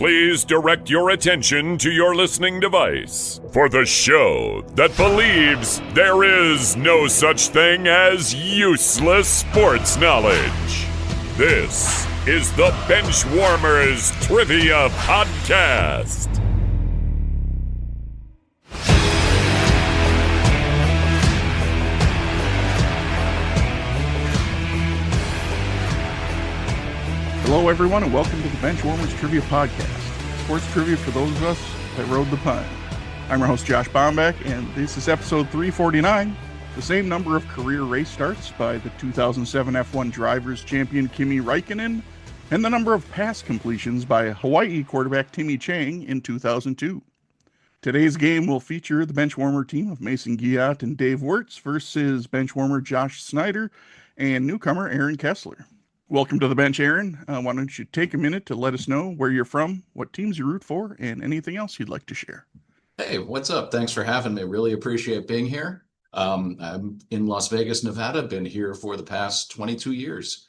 Please direct your attention to your listening device for the show that believes there is no such thing as useless sports knowledge. This is the Benchwarmers Trivia Podcast. Hello, everyone, and welcome to the Benchwarmers Trivia Podcast, sports trivia for those of us that rode the pine. I'm your host, Josh Bohmbach, and this is episode 349, the same number of career race starts by the 2007 F1 Drivers Champion Kimi Räikkönen, and the number of pass completions by Hawaii quarterback Timmy Chang in 2002. Today's game will feature the Benchwarmer team of Mason Guillotte and Dave Wirtz versus Benchwarmer Josh Snyder and newcomer Aaron Kessler. Welcome to the bench, Aaron. Why don't you take a minute to let us know where you're from, what teams you root for, and anything else you'd like to share. Hey, what's up? Thanks for having me. Really appreciate being here. I'm in Las Vegas, Nevada. Been here for the past 22 years.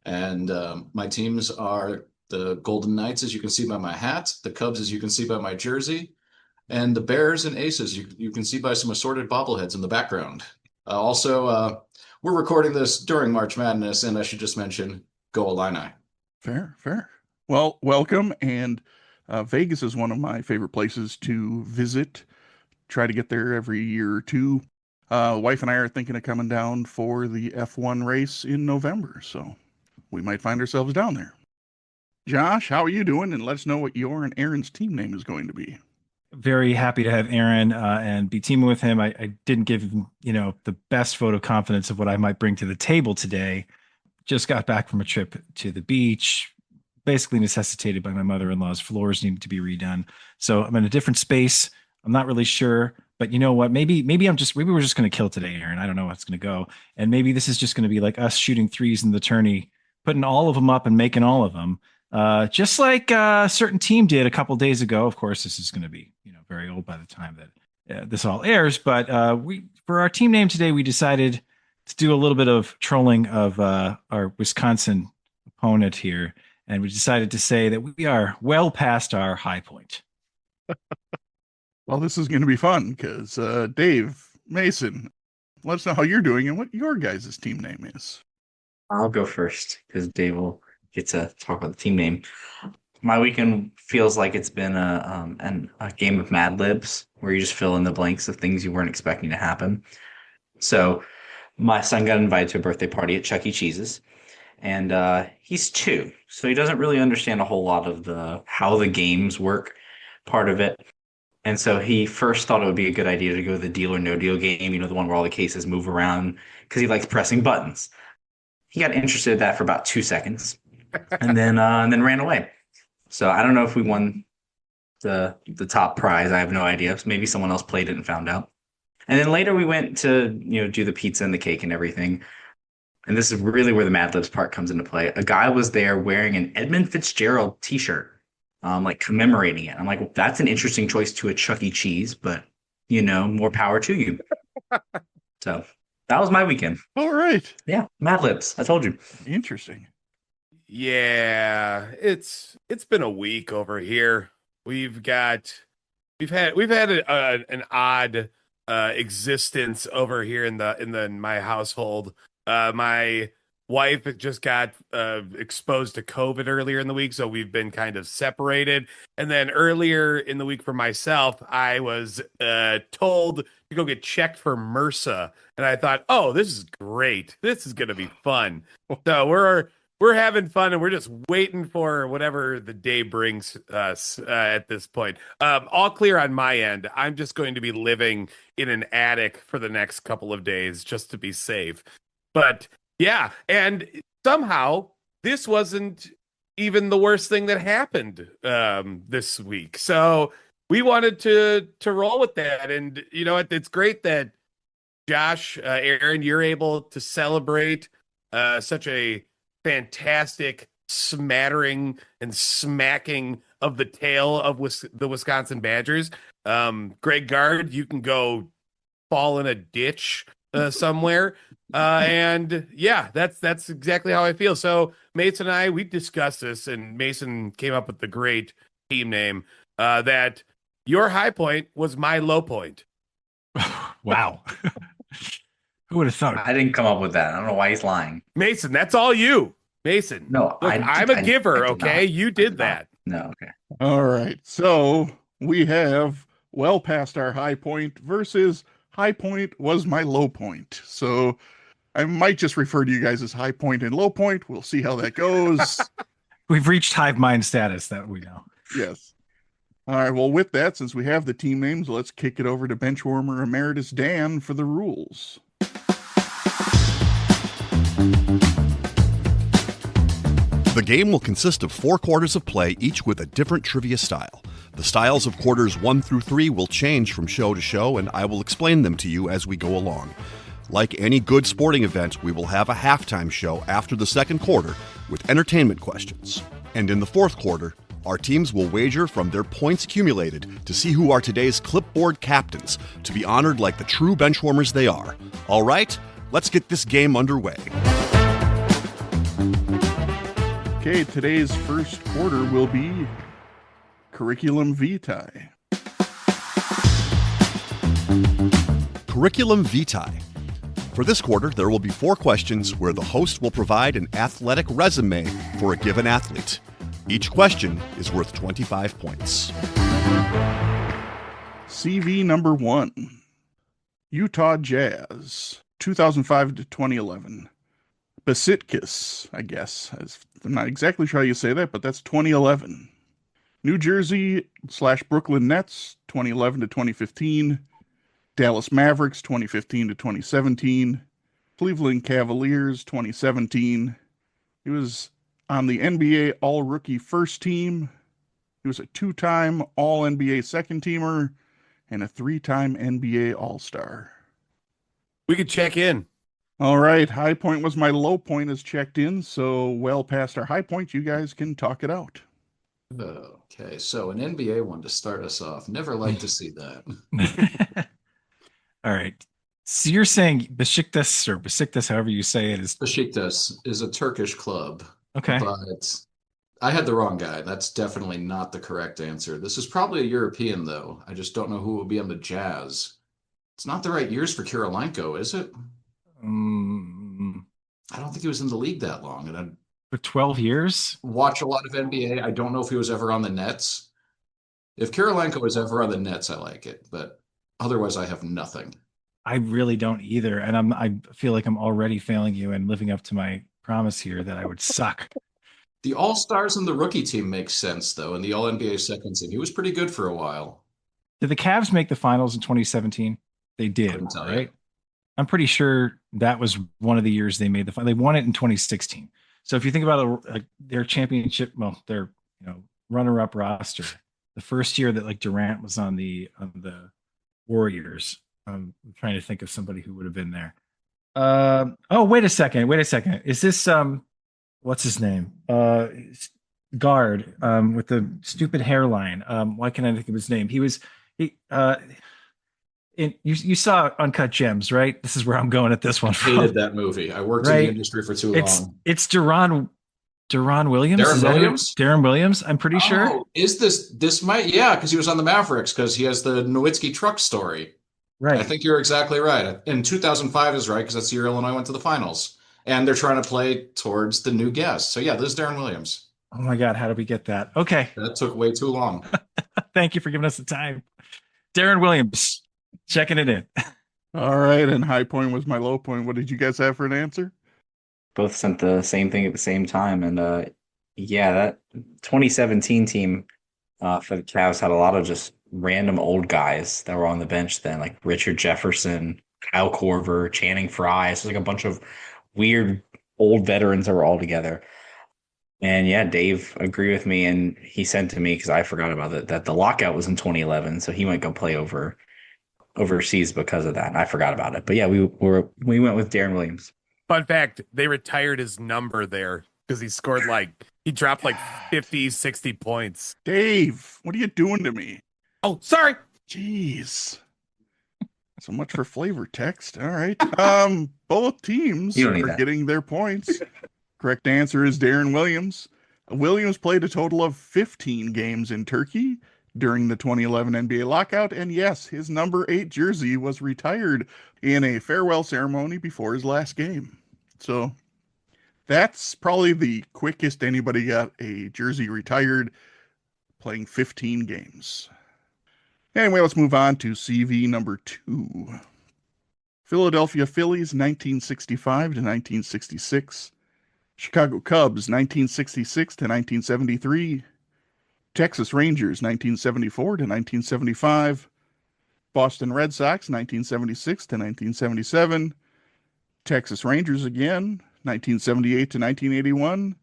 And my teams are the Golden Knights, as you can see by my hat, the Cubs, as you can see by my jersey, and the Bears and Aces, you can see by some assorted bobbleheads in the background. We're recording this during March Madness, and I should just mention, go Illini. Fair. Well, welcome, and Vegas is one of my favorite places to visit. Try to get there every year or two. Wife and I are thinking of coming down for the F1 race in November, so we might find ourselves down there. Josh, how are you doing? And let us know what your and Aaron's team name is going to be. Very happy to have Aaron and be teaming with him. I didn't give him, the best vote of confidence of what I might bring to the table today. Just got back from a trip to the beach, basically necessitated by my mother-in-law's floors needing to be redone. So I'm in a different space. I'm not really sure, but you know what? Maybe we're just going to kill today, Aaron. I don't know how it's going to go. And maybe this is just going to be like us shooting threes in the tourney, putting all of them up and making all of them. Just like a certain team did a couple days ago. Of course, this is going to be, very old by the time that this all airs. But for our team name today, we decided to do a little bit of trolling of our Wisconsin opponent here. And we decided to say that we are well past our high point. Well, this is going to be fun because Dave, Mason, let us know how you're doing and what your guys' team name is. I'll go first because Dave will get to talk about the team name. My weekend feels like it's been a game of Mad Libs where you just fill in the blanks of things you weren't expecting to happen. So my son got invited to a birthday party at Chuck E. Cheese's, and he's 2, so he doesn't really understand a whole lot of how the games work part of it. And so he first thought it would be a good idea to go to the Deal or No Deal game, the one where all the cases move around, because he likes pressing buttons. He got interested in that for about 2 seconds, and then ran away. So I don't know if we won the top prize. I have no idea. Maybe someone else played it and found out. And then later we went to do the pizza and the cake and everything. And this is really where the Mad Libs part comes into play. A guy was there wearing an Edmund Fitzgerald T-shirt, commemorating it. I'm like, well, that's an interesting choice to a Chuck E. Cheese, but more power to you. So that was my weekend. All right. Yeah, Mad Libs. I told you. Interesting. Yeah, it's been a week over here. We've had an odd existence over here in my household. My wife just got exposed to COVID earlier in the week, so we've been kind of separated. And then earlier in the week for myself, I was told to go get checked for MRSA, and I thought, oh, this is great. This is going to be fun. So we're having fun, and we're just waiting for whatever the day brings us at this point. All clear on my end. I'm just going to be living in an attic for the next couple of days just to be safe. But yeah, and somehow this wasn't even the worst thing that happened this week. So we wanted to roll with that. And it's great that Josh, Aaron, you're able to celebrate such a fantastic smattering and smacking of the tail of the Wisconsin Badgers. Greg Gard, you can go fall in a ditch somewhere. And yeah, that's exactly how I feel. So Mason and I, we discussed this, and Mason came up with the great team name, that your high point was my low point. Wow. Who would have thought? I didn't come up with that. I don't know why he's lying. Mason, that's all you. Mason. No, Look, I'm a giver, I did okay? not. You I did not. that. No, okay. All right. So we have well past our high point versus high point was my low point. So I might just refer to you guys as high point and low point. We'll see how that goes. We've reached hive mind status, that we know. Yes. All right. Well, with that, since we have the team names, let's kick it over to Benchwarmer Emeritus Dan for the rules. The game will consist of 4 quarters of play, each with a different trivia style. The styles of quarters 1 through 3 will change from show to show, and I will explain them to you as we go along. Like any good sporting event, we will have a halftime show after the second quarter with entertainment questions. And in the fourth quarter, our teams will wager from their points accumulated to see who are today's clipboard captains, to be honored like the true benchwarmers they are. All right, let's get this game underway. Okay, today's first quarter will be Curriculum Vitae. Curriculum Vitae. For this quarter, there will be 4 questions where the host will provide an athletic resume for a given athlete. Each question is worth 25 points. CV number 1, Utah Jazz, 2005 to 2011. Basitkis, I guess. I'm not exactly sure how you say that, but that's 2011. New Jersey/Brooklyn Nets, 2011 to 2015. Dallas Mavericks, 2015 to 2017. Cleveland Cavaliers, 2017. He was on the NBA All-Rookie First Team. He was a 2-time All-NBA Second Teamer and a 3-time NBA All-Star. We could check in. All right, high point was my low point is checked in, so well past our high point, you guys can talk it out. Okay, so an NBA one to start us off. Never like to see that. All right. So you're saying Besiktas, however you say it, is Besiktas is a Turkish club. okay. But I had the wrong guy. That's definitely not the correct answer. This is probably a European, though. I just don't know who will be on the Jazz. It's not the right years for Kirilenko, is it? I don't think he was in the league that long. And I For 12 years? watch a lot of NBA. I don't know if he was ever on the Nets. If Kirilenko was ever on the Nets, I like it. But otherwise, I have nothing. I really don't either. And I feel like I'm already failing you and living up to my promise here that I would suck. The All-Stars and the rookie team makes sense, though, and the All-NBA second team. He was pretty good for a while. Did the Cavs make the finals in 2017? They did, Couldn't tell you. right? I'm pretty sure that was one of the years they made the final. They won it in 2016. So if you think about their championship, well, their runner-up roster, the first year that like Durant was on the Warriors, I'm trying to think of somebody who would have been there. Oh, wait a second. Is this what's his name? Guard with the stupid hairline. Why can't I think of his name? You saw Uncut Gems, right? This is where I'm going at this one. Hated that movie. I worked in the industry for too long. It's Deron Williams. Darren Williams? Darren Williams, I'm pretty sure. Oh, is this might, yeah, because he was on the Mavericks, because he has the Nowitzki truck story. Right. I think you're exactly right. And 2005 is right, because that's the year Illinois went to the finals. And they're trying to play towards the new guest. So yeah, this is Darren Williams. Oh my God, how did we get that? Okay. That took way too long. Thank you for giving us the time. Darren Williams, checking it in. All right, and high point was my low point. What did you guys have for an answer? Both sent the same thing at the same time. And yeah, that 2017 team for the Cavs had a lot of just random old guys that were on the bench then, like Richard Jefferson, Kyle Korver, Channing Frye. So like a bunch of weird old veterans that were all together. And yeah, Dave agreed with me, and he sent to me, because I forgot about it, that the lockout was in 2011, so he might go play overseas because of that. And I forgot about it. But yeah, we went with Darren Williams. Fun fact, they retired his number there because he dropped like 50, 60 points. Dave, what are you doing to me? Oh, sorry. Jeez. So much for flavor text. All right. Both teams are getting their points. Correct answer is Darren Williams. Williams played a total of 15 games in Turkey during the 2011 NBA lockout, and yes, his number 8 jersey was retired in a farewell ceremony before his last game. So that's probably the quickest anybody got a jersey retired, playing 15 games. Anyway, let's move on to CV number 2. Philadelphia Phillies, 1965 to 1966. Chicago Cubs, 1966 to 1973. Texas Rangers, 1974 to 1975. Boston Red Sox, 1976 to 1977. Texas Rangers again, 1978 to 1981.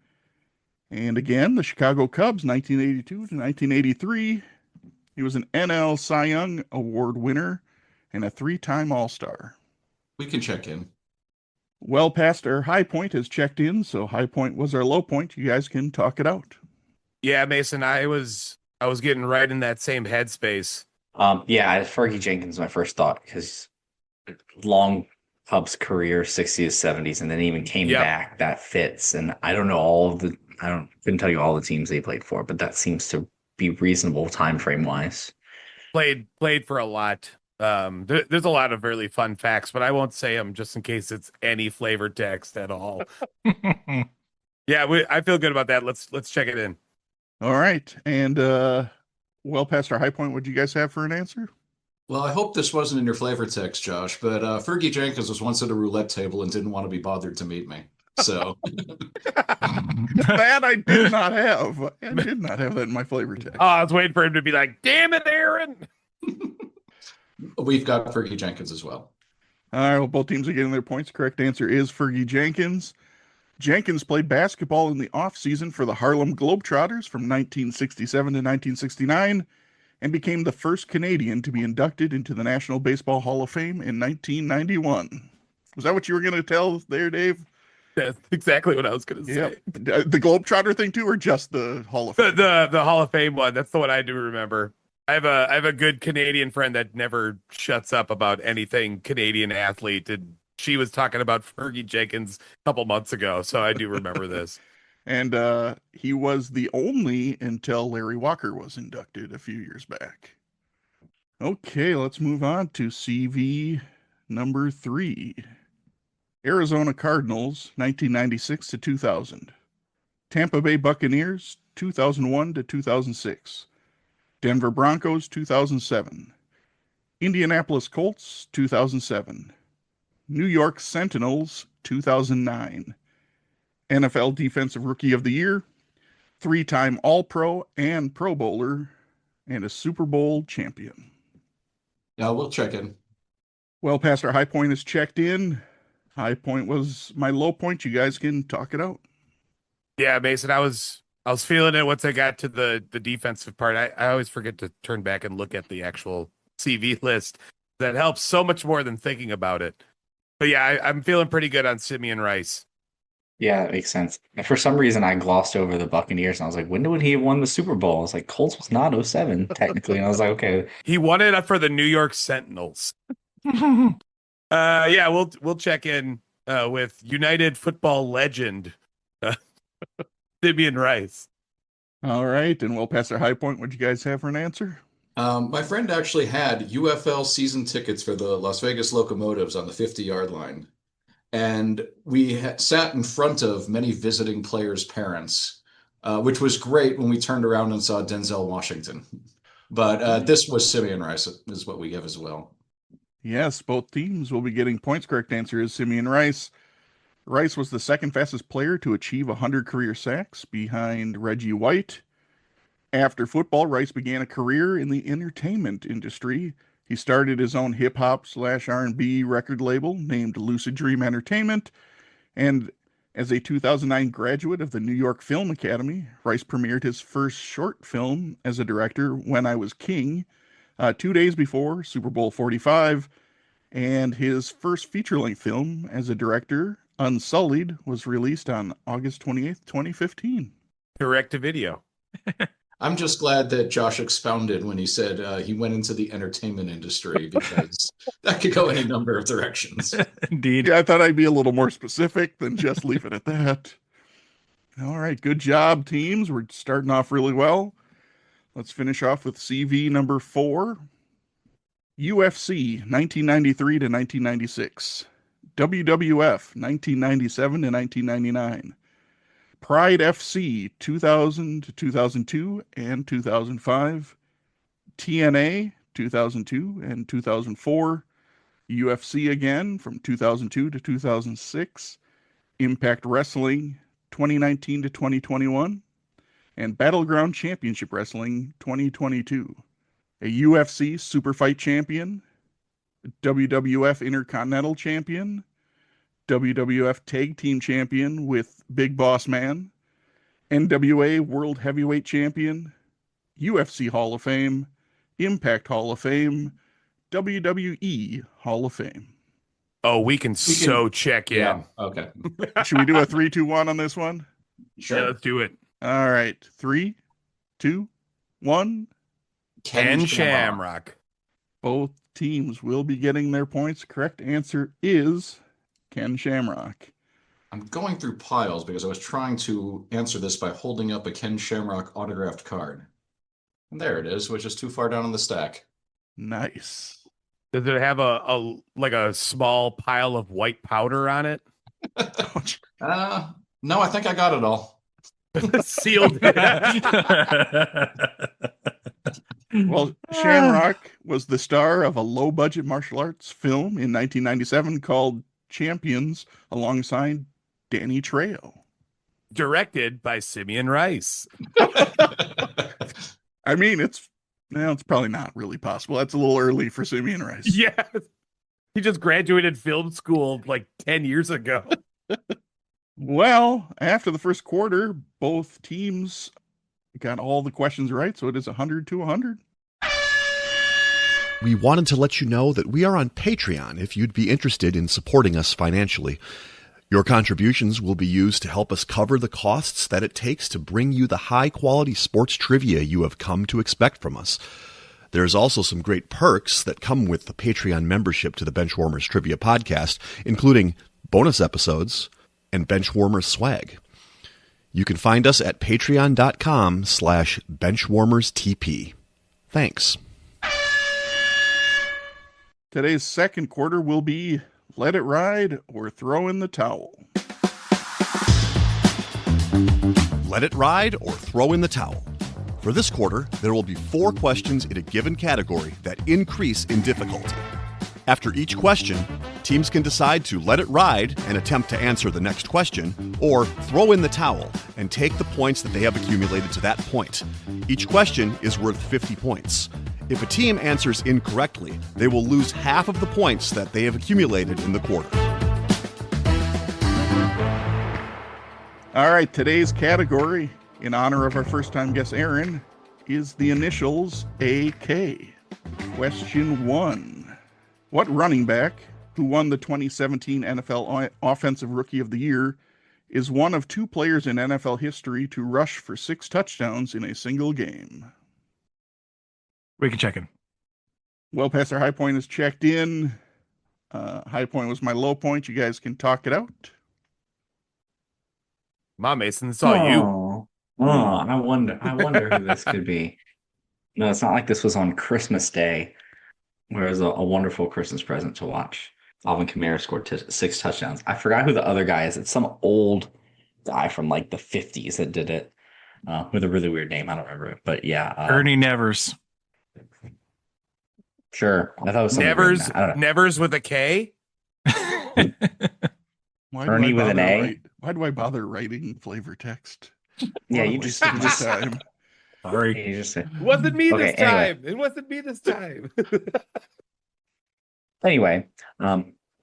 And again, the Chicago Cubs, 1982 to 1983. He was an NL Cy Young Award winner and a 3-time All-Star. We can check in. Well past our high point has checked in, so high point was our low point. You guys can talk it out. Yeah, Mason, I was getting right in that same headspace. Fergie Jenkins, my first thought, because long Cubs career, 60s, 70s, and then even came back. That fits, and I don't know couldn't tell you all the teams they played for, but that seems to be reasonable time frame wise. Played for a lot. There's a lot of really fun facts, but I won't say them just in case it's any flavored text at all. Yeah, I feel good about that. Let's check it in. All right, and well past our high point, what do you guys have for an answer? Well, I hope this wasn't in your flavor text, Josh, but Fergie Jenkins was once at a roulette table and didn't want to be bothered to meet me. So that I did not have. I did not have that in my flavor text. Oh, I was waiting for him to be like, "Damn it, Aaron!" We've got Fergie Jenkins as well. All right, well, both teams are getting their points. Correct answer is Fergie Jenkins. Jenkins played basketball in the offseason for the Harlem Globetrotters from 1967 to 1969 and became the first Canadian to be inducted into the National Baseball Hall of Fame in 1991. Was that what you were going to tell there, Dave? That's exactly what I was going to say. Yep. The Globetrotter thing too, or just the Hall of Fame? The Hall of Fame one. That's the one I do remember. I have a good Canadian friend that never shuts up about anything Canadian athlete. And she was talking about Fergie Jenkins a couple months ago, so I do remember this. And he was the only until Larry Walker was inducted a few years back. Okay, let's move on to CV number 3. Arizona Cardinals, 1996 to 2000. Tampa Bay Buccaneers, 2001 to 2006. Denver Broncos, 2007. Indianapolis Colts, 2007. New York Sentinels, 2009. NFL Defensive Rookie of the Year, 3-time All-Pro and Pro Bowler, and a Super Bowl champion. Yeah, we'll check in. Well, past our high point is checked in. High point was my low point. You guys can talk it out. Yeah, Mason, I was feeling it once I got to the defensive part. I always forget to turn back and look at the actual CV list. That helps so much more than thinking about it. But yeah, I'm feeling pretty good on Simeon Rice. Yeah, that makes sense. And for some reason, I glossed over the Buccaneers, and I was like, when would he have won the Super Bowl? I was like, Colts was not 07, technically. And I was like, okay. He won it up for the New York Sentinels. Yeah, we'll check in with United football legend Simeon Rice. All right, and we'll pass our high point. What do you guys have for an answer? My friend actually had UFL season tickets for the Las Vegas Locomotives on the 50-yard line. And we sat in front of many visiting players' parents, which was great when we turned around and saw Denzel Washington. But this was Simeon Rice is what we give as well. Yes, both teams will be getting points. Correct answer is Simeon Rice. Rice was the second fastest player to achieve 100 career sacks behind Reggie White. After football, Rice began a career in the entertainment industry. He started his own hip-hop/R&B record label named Lucid Dream Entertainment, and as a 2009 graduate of the New York Film Academy, Rice premiered his first short film as a director, When I Was King, 2 days before Super Bowl 45, and his first feature-length film as a director, Unsullied, was released on August 28th, 2015. Direct to video. I'm just glad that Josh expounded when he said he went into the entertainment industry, because that could go any number of directions. Indeed. Yeah, I thought I'd be a little more specific than just leave it at that. All right, good job, teams. We're starting off really well. Let's finish off with CV number 4. UFC 1993 to 1996. WWF 1997 to 1999. Pride FC 2000 to 2002 and 2005. TNA 2002 and 2004. UFC again from 2002 to 2006. Impact Wrestling 2019 to 2021. And Battleground Championship Wrestling 2022. A UFC Super Fight Champion, WWF Intercontinental Champion, WWF Tag Team Champion with Big Boss Man, NWA World Heavyweight Champion, UFC Hall of Fame, Impact Hall of Fame, WWE Hall of Fame. Oh, we can check in. Yeah. Okay. Should we do a 3, 2, 1 on this one? Sure. Yeah, let's do it. All right. 3, 2, 1. Ken Shamrock. Both teams will be getting their points. Correct answer is Ken Shamrock. I'm going through piles because I was trying to answer this by holding up a Ken Shamrock autographed card. And there it is, which is too far down in the stack. Nice. Does it have a small pile of white powder on it? No, I think I got it all. Sealed. Well, Shamrock was the star of a low-budget martial arts film in 1997 called Champions alongside Danny Trejo. Directed by Simeon Rice. I mean, it's probably not really possible. That's a little early for Simeon Rice. Yeah. He just graduated film school like 10 years ago. Well, after the first quarter, both teams got all the questions right, so it is 100 to 100. We wanted to let you know that we are on Patreon if you'd be interested in supporting us financially. Your contributions will be used to help us cover the costs that it takes to bring you the high-quality sports trivia you have come to expect from us. There's also some great perks that come with the Patreon membership to the Benchwarmers Trivia Podcast, including bonus episodes and Benchwarmers swag. You can find us at patreon.com/benchwarmerstp. Thanks. Today's second quarter will be Let It Ride or Throw in the Towel. Let it ride or throw in the towel. For this quarter, there will be 4 questions in a given category that increase in difficulty. After each question, teams can decide to let it ride and attempt to answer the next question, or throw in the towel and take the points that they have accumulated to that point. Each question is worth 50 points. If a team answers incorrectly, they will lose half of the points that they have accumulated in the quarter. All right, today's category, in honor of our first-time guest Aaron, is the initials AK. Question 1. What running back, who won the 2017 NFL Offensive Rookie of the Year, is one of 2 players in NFL history to rush for 6 touchdowns in a single game? We can check in. Well, Pastor High Point is checked in. High Point was my low point. You guys can talk it out. Mom, Mason, it's all you. I wonder who this could be. No, it's not like this was on Christmas Day, where it was a wonderful Christmas present to watch. Alvin Kamara scored 6 touchdowns. I forgot who the other guy is. It's some old guy from like the 50s that did it with a really weird name. I don't remember it, but yeah. Ernie Nevers. Sure. I thought it was Nevers with a K? Ernie with an A? Why do I bother writing flavor text? Yeah, you just time. Sorry. you just It wasn't me this time. Anyway. It wasn't me this time. Anyway,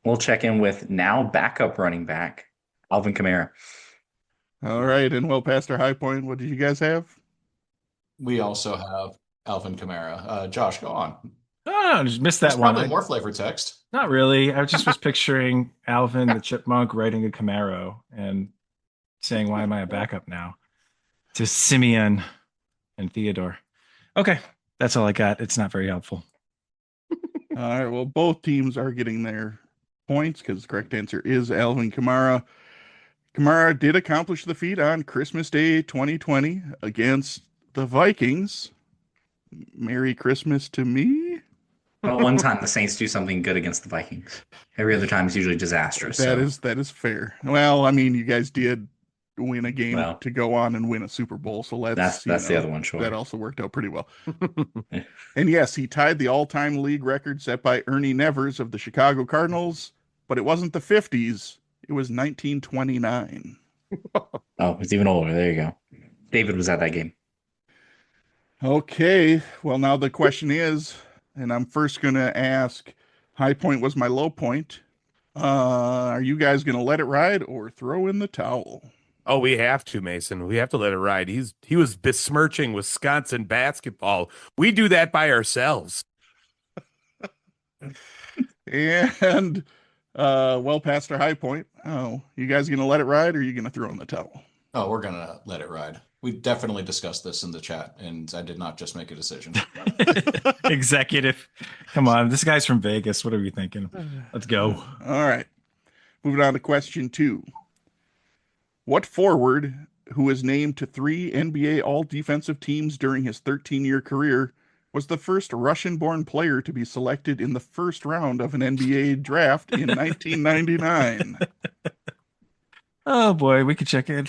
we'll check in with now backup running back, Alvin Kamara. All right, and well, Pastor High Point, what did you guys have? We also have Alvin Kamara. Josh, go on. Oh, I just missed that There's one. probably more flavor text. Not really. I just was picturing Alvin the chipmunk riding a Camaro and saying, "Why am I a backup now?" To Simeon and Theodore. Okay, that's all I got. It's not very helpful. All right, well, both teams are getting their points because the correct answer is Alvin Kamara. Kamara did accomplish the feat on Christmas Day 2020 against the Vikings. Merry Christmas to me. Well, one time the Saints do something good against the Vikings. Every other time is usually disastrous. That is fair. Well, I mean, you guys did win a game Well, to go on and win a Super Bowl, so that's the other one, sure. That also worked out pretty well. And yes, he tied the all-time league record set by Ernie Nevers of the Chicago Cardinals, but it wasn't the 50s. It was 1929. Oh, it's even older. There you go. David was at that game. Okay, well, now the question is, and I'm first going to ask, high point was my low point. Are you guys going to let it ride or throw in the towel? Oh, we have to, Mason. We have to let it ride. He was besmirching Wisconsin basketball. We do that by ourselves. And well past our high point. Oh, you guys going to let it ride or are you going to throw in the towel? Oh, we're gonna let it ride. We definitely discussed this in the chat, and I did not just make a decision. Executive. Come on. This guy's from Vegas. What are we thinking? Let's go. All right. Moving on to question 2. What forward, who was named to 3 NBA all-defensive teams during his 13-year career, was the first Russian-born player to be selected in the first round of an NBA draft in 1999? Oh, boy. We could check in.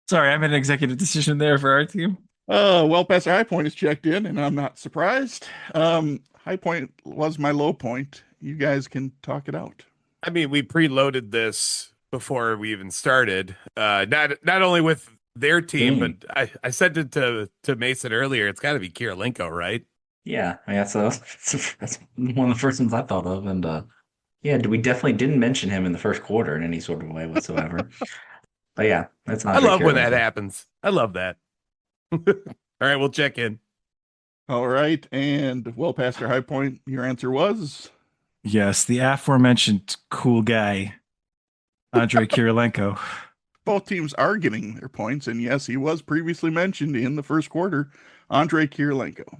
Sorry, I made an executive decision there for our team. Well, Pastor High Point is checked in, and I'm not surprised. High Point was my low point. You guys can talk it out. I mean, we preloaded this before we even started. Not only with their team, but I said it to Mason earlier. It's got to be Kirilenko, right? Yeah, I mean, that's one of the first ones I thought of, and yeah, we definitely didn't mention him in the first quarter in any sort of way whatsoever. But yeah, that's not. I love when that happens. I love that. All right, we'll check in. All right, and well, Pastor High Point, your answer was? Yes, the aforementioned cool guy, Andrei Kirilenko. Both teams are getting their points, and yes, he was previously mentioned in the first quarter, Andrei Kirilenko.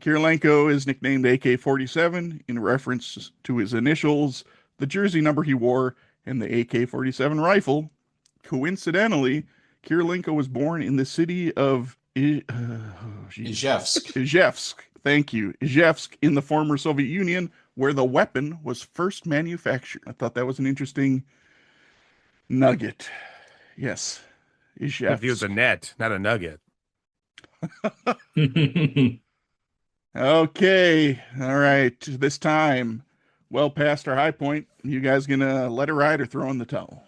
Kirilenko is nicknamed AK-47 in reference to his initials, the jersey number he wore, and the AK-47 rifle. Coincidentally, Kirilenko was born in the city of Ijevsk. Thank you. Ijevsk in the former Soviet Union, where the weapon was first manufactured. I thought that was an interesting nugget. Yes. Ijevsk. If he was a net, not a nugget. Okay. All right. This time, well past our high point. You guys gonna let it ride or throw in the towel?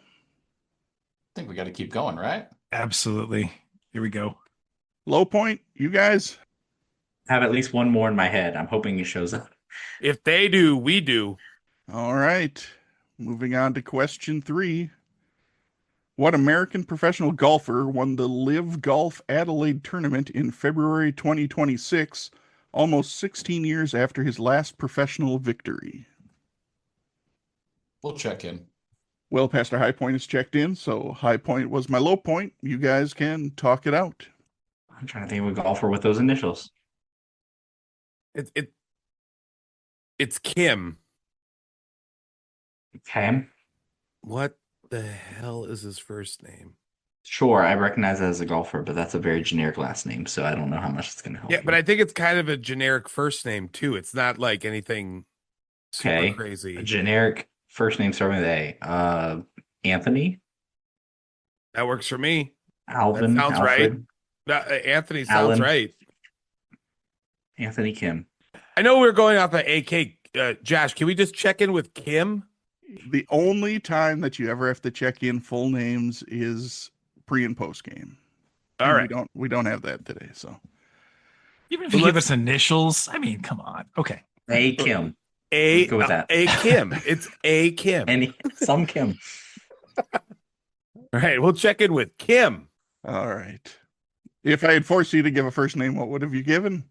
I think we got to keep going, right? Absolutely. Here we go. Low point, you guys? I have at least one more in my head. I'm hoping it shows up. If they do, we do. All right. Moving on to question 3. What American professional golfer won the Live Golf Adelaide tournament in February 2026, almost 16 years after his last professional victory? We'll check in. Well, Pastor High Point is checked in, so High Point was my low point. You guys can talk it out. I'm trying to think of a golfer with those initials. It's Kim. Okay. What the hell is his first name? Sure, I recognize that as a golfer, but that's a very generic last name, so I don't know how much it's going to help. Yeah, but I think it's kind of a generic first name too. It's not like anything super crazy. A generic first name starting with A. Anthony. That works for me. Alvin. That sounds Alfred. right. Anthony sounds right. Anthony Kim. I know we're going off the AK. Josh, can we just check in with Kim? The only time that you ever have to check in full names is pre and post game. All right. We don't have that today, so. Even if you give us initials, I mean, come on. Okay. A Kim. Go with that. A Kim. It's A Kim. Some Kim. All right, we'll check in with Kim. All right. If I had forced you to give a first name, what would have you given?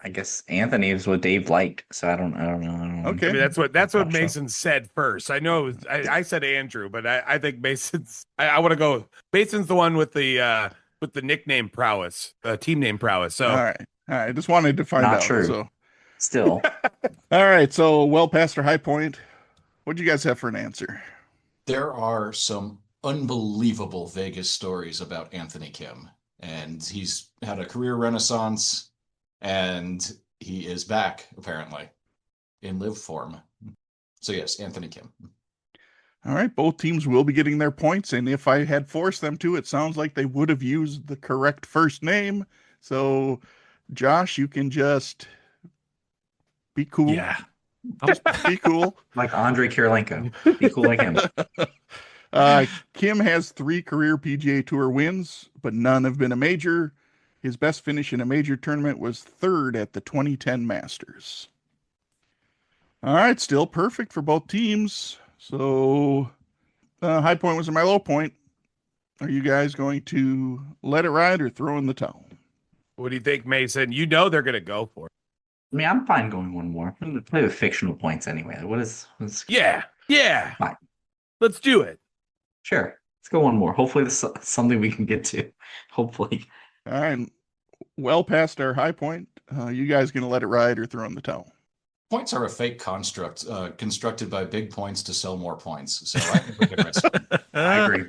I guess Anthony is what Dave liked, so I don't know. Okay. I mean, that's what Mason said first. I know I said Andrew, but I think Mason's. I want to go. Mason's the one with the nickname prowess, team name prowess. So all right. I just wanted to find Not out. true. So Still. all right. So well past our high point. What'd you guys have for an answer? There are some unbelievable Vegas stories about Anthony Kim, and he's had a career renaissance, and he is back apparently in live form. So yes, Anthony Kim. All right, both teams will be getting their points, and if I had forced them to, it sounds like they would have used the correct first name. So, Josh, you can just be cool. Yeah. Just be cool. Like Andrei Kirilenko. Be cool like him. Kim has 3 career PGA Tour wins, but none have been a major. His best finish in a major tournament was 3rd at the 2010 Masters. All right, still perfect for both teams. So, high point was my low point. Are you guys going to let it ride or throw in the towel? What do you think, Mason? You know they're going to go for it. I mean, I'm fine going one more. I'm going to play with fictional points anyway. What's Yeah. Fine. Let's do it. Sure. Let's go one more. Hopefully this is something we can get to. Hopefully. All right, well past our high point. You guys going to let it ride or throw in the towel? Points are a fake construct constructed by big points to sell more points. So I think we can risk it. I agree.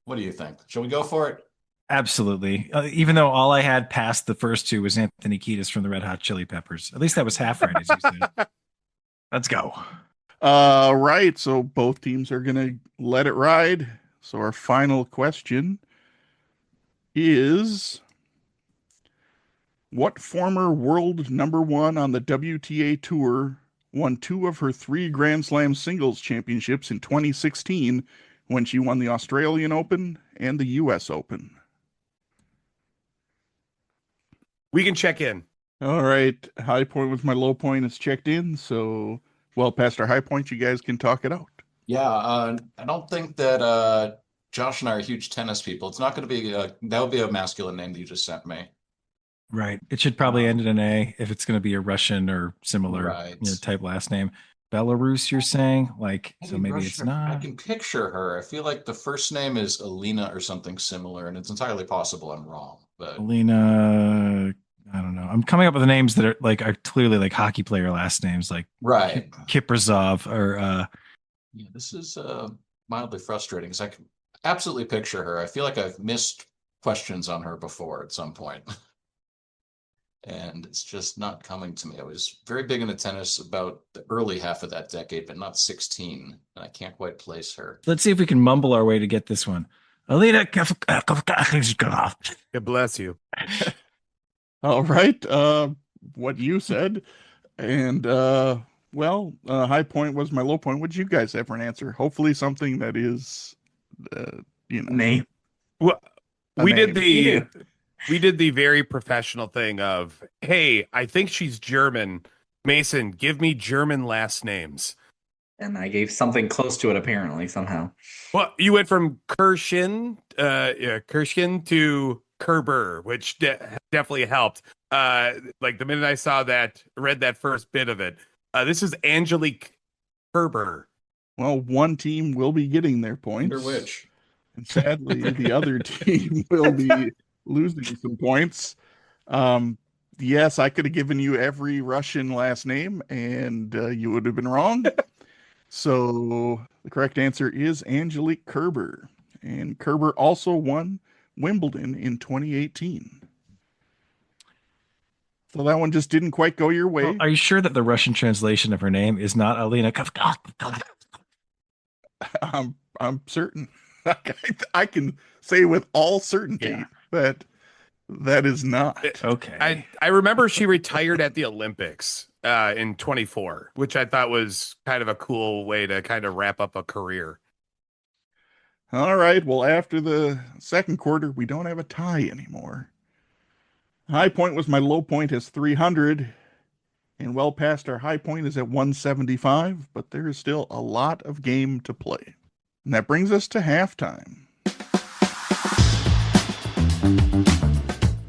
What do you think? Shall we go for it? Absolutely. Even though all I had past the first 2 was Anthony Kiedis from the Red Hot Chili Peppers. At least that was half right, as you said. Let's go. Right. So both teams are going to let it ride. So our final question is, what former world number 1 on the WTA Tour won 2 of her 3 Grand Slam singles championships in 2016 when she won the Australian Open and the U.S. Open? We can check in. All right. High point with my low point is checked in. So well past our high point, you guys can talk it out. Yeah, I don't think that Josh and I are huge tennis people. It's not going to be that would be a masculine name that you just sent me. Right. It should probably end in an A if it's going to be a Russian or similar type last name. Belarus, you're saying? Maybe it's not. I can picture her. I feel like the first name is Alina or something similar, and it's entirely possible I'm wrong. But Alina, I don't know. I'm coming up with the names that are clearly like hockey player last names, like right. Kiprazov or yeah, this is mildly frustrating because I can absolutely picture her. I feel like I've missed questions on her before at some point. And it's just not coming to me. I was very big into tennis about the early half of that decade, but not 16. And I can't quite place her. Let's see if we can mumble our way to get this one. Alina. God bless you. All right. What you said. And, high point was my low point. Would you guys have an answer? Hopefully something that is, Name. Well, we did name. we did the very professional thing of, hey, I think she's German. Mason, give me German last names. And I gave something close to it apparently somehow. Well, you went from Kirschen to Kerber, which definitely helped. Like the minute I saw that, read that first bit of it. This is Angelique Kerber. Well, one team will be getting their points. Under which? And sadly, the other team will be losing some points. Yes, I could have given you every Russian last name, and you would have been wrong. So the correct answer is Angelique Kerber. And Kerber also won Wimbledon in 2018. So that one just didn't quite go your way. Well, are you sure that the Russian translation of her name is not Alina? I'm certain. I can say with all certainty that that is not. Okay. I remember she retired at the Olympics in 24, which I thought was kind of a cool way to kind of wrap up a career. All right. Well, after the second quarter, we don't have a tie anymore. High point was my low point is 300, and well past our high point is at 175, but there is still a lot of game to play. And that brings us to halftime.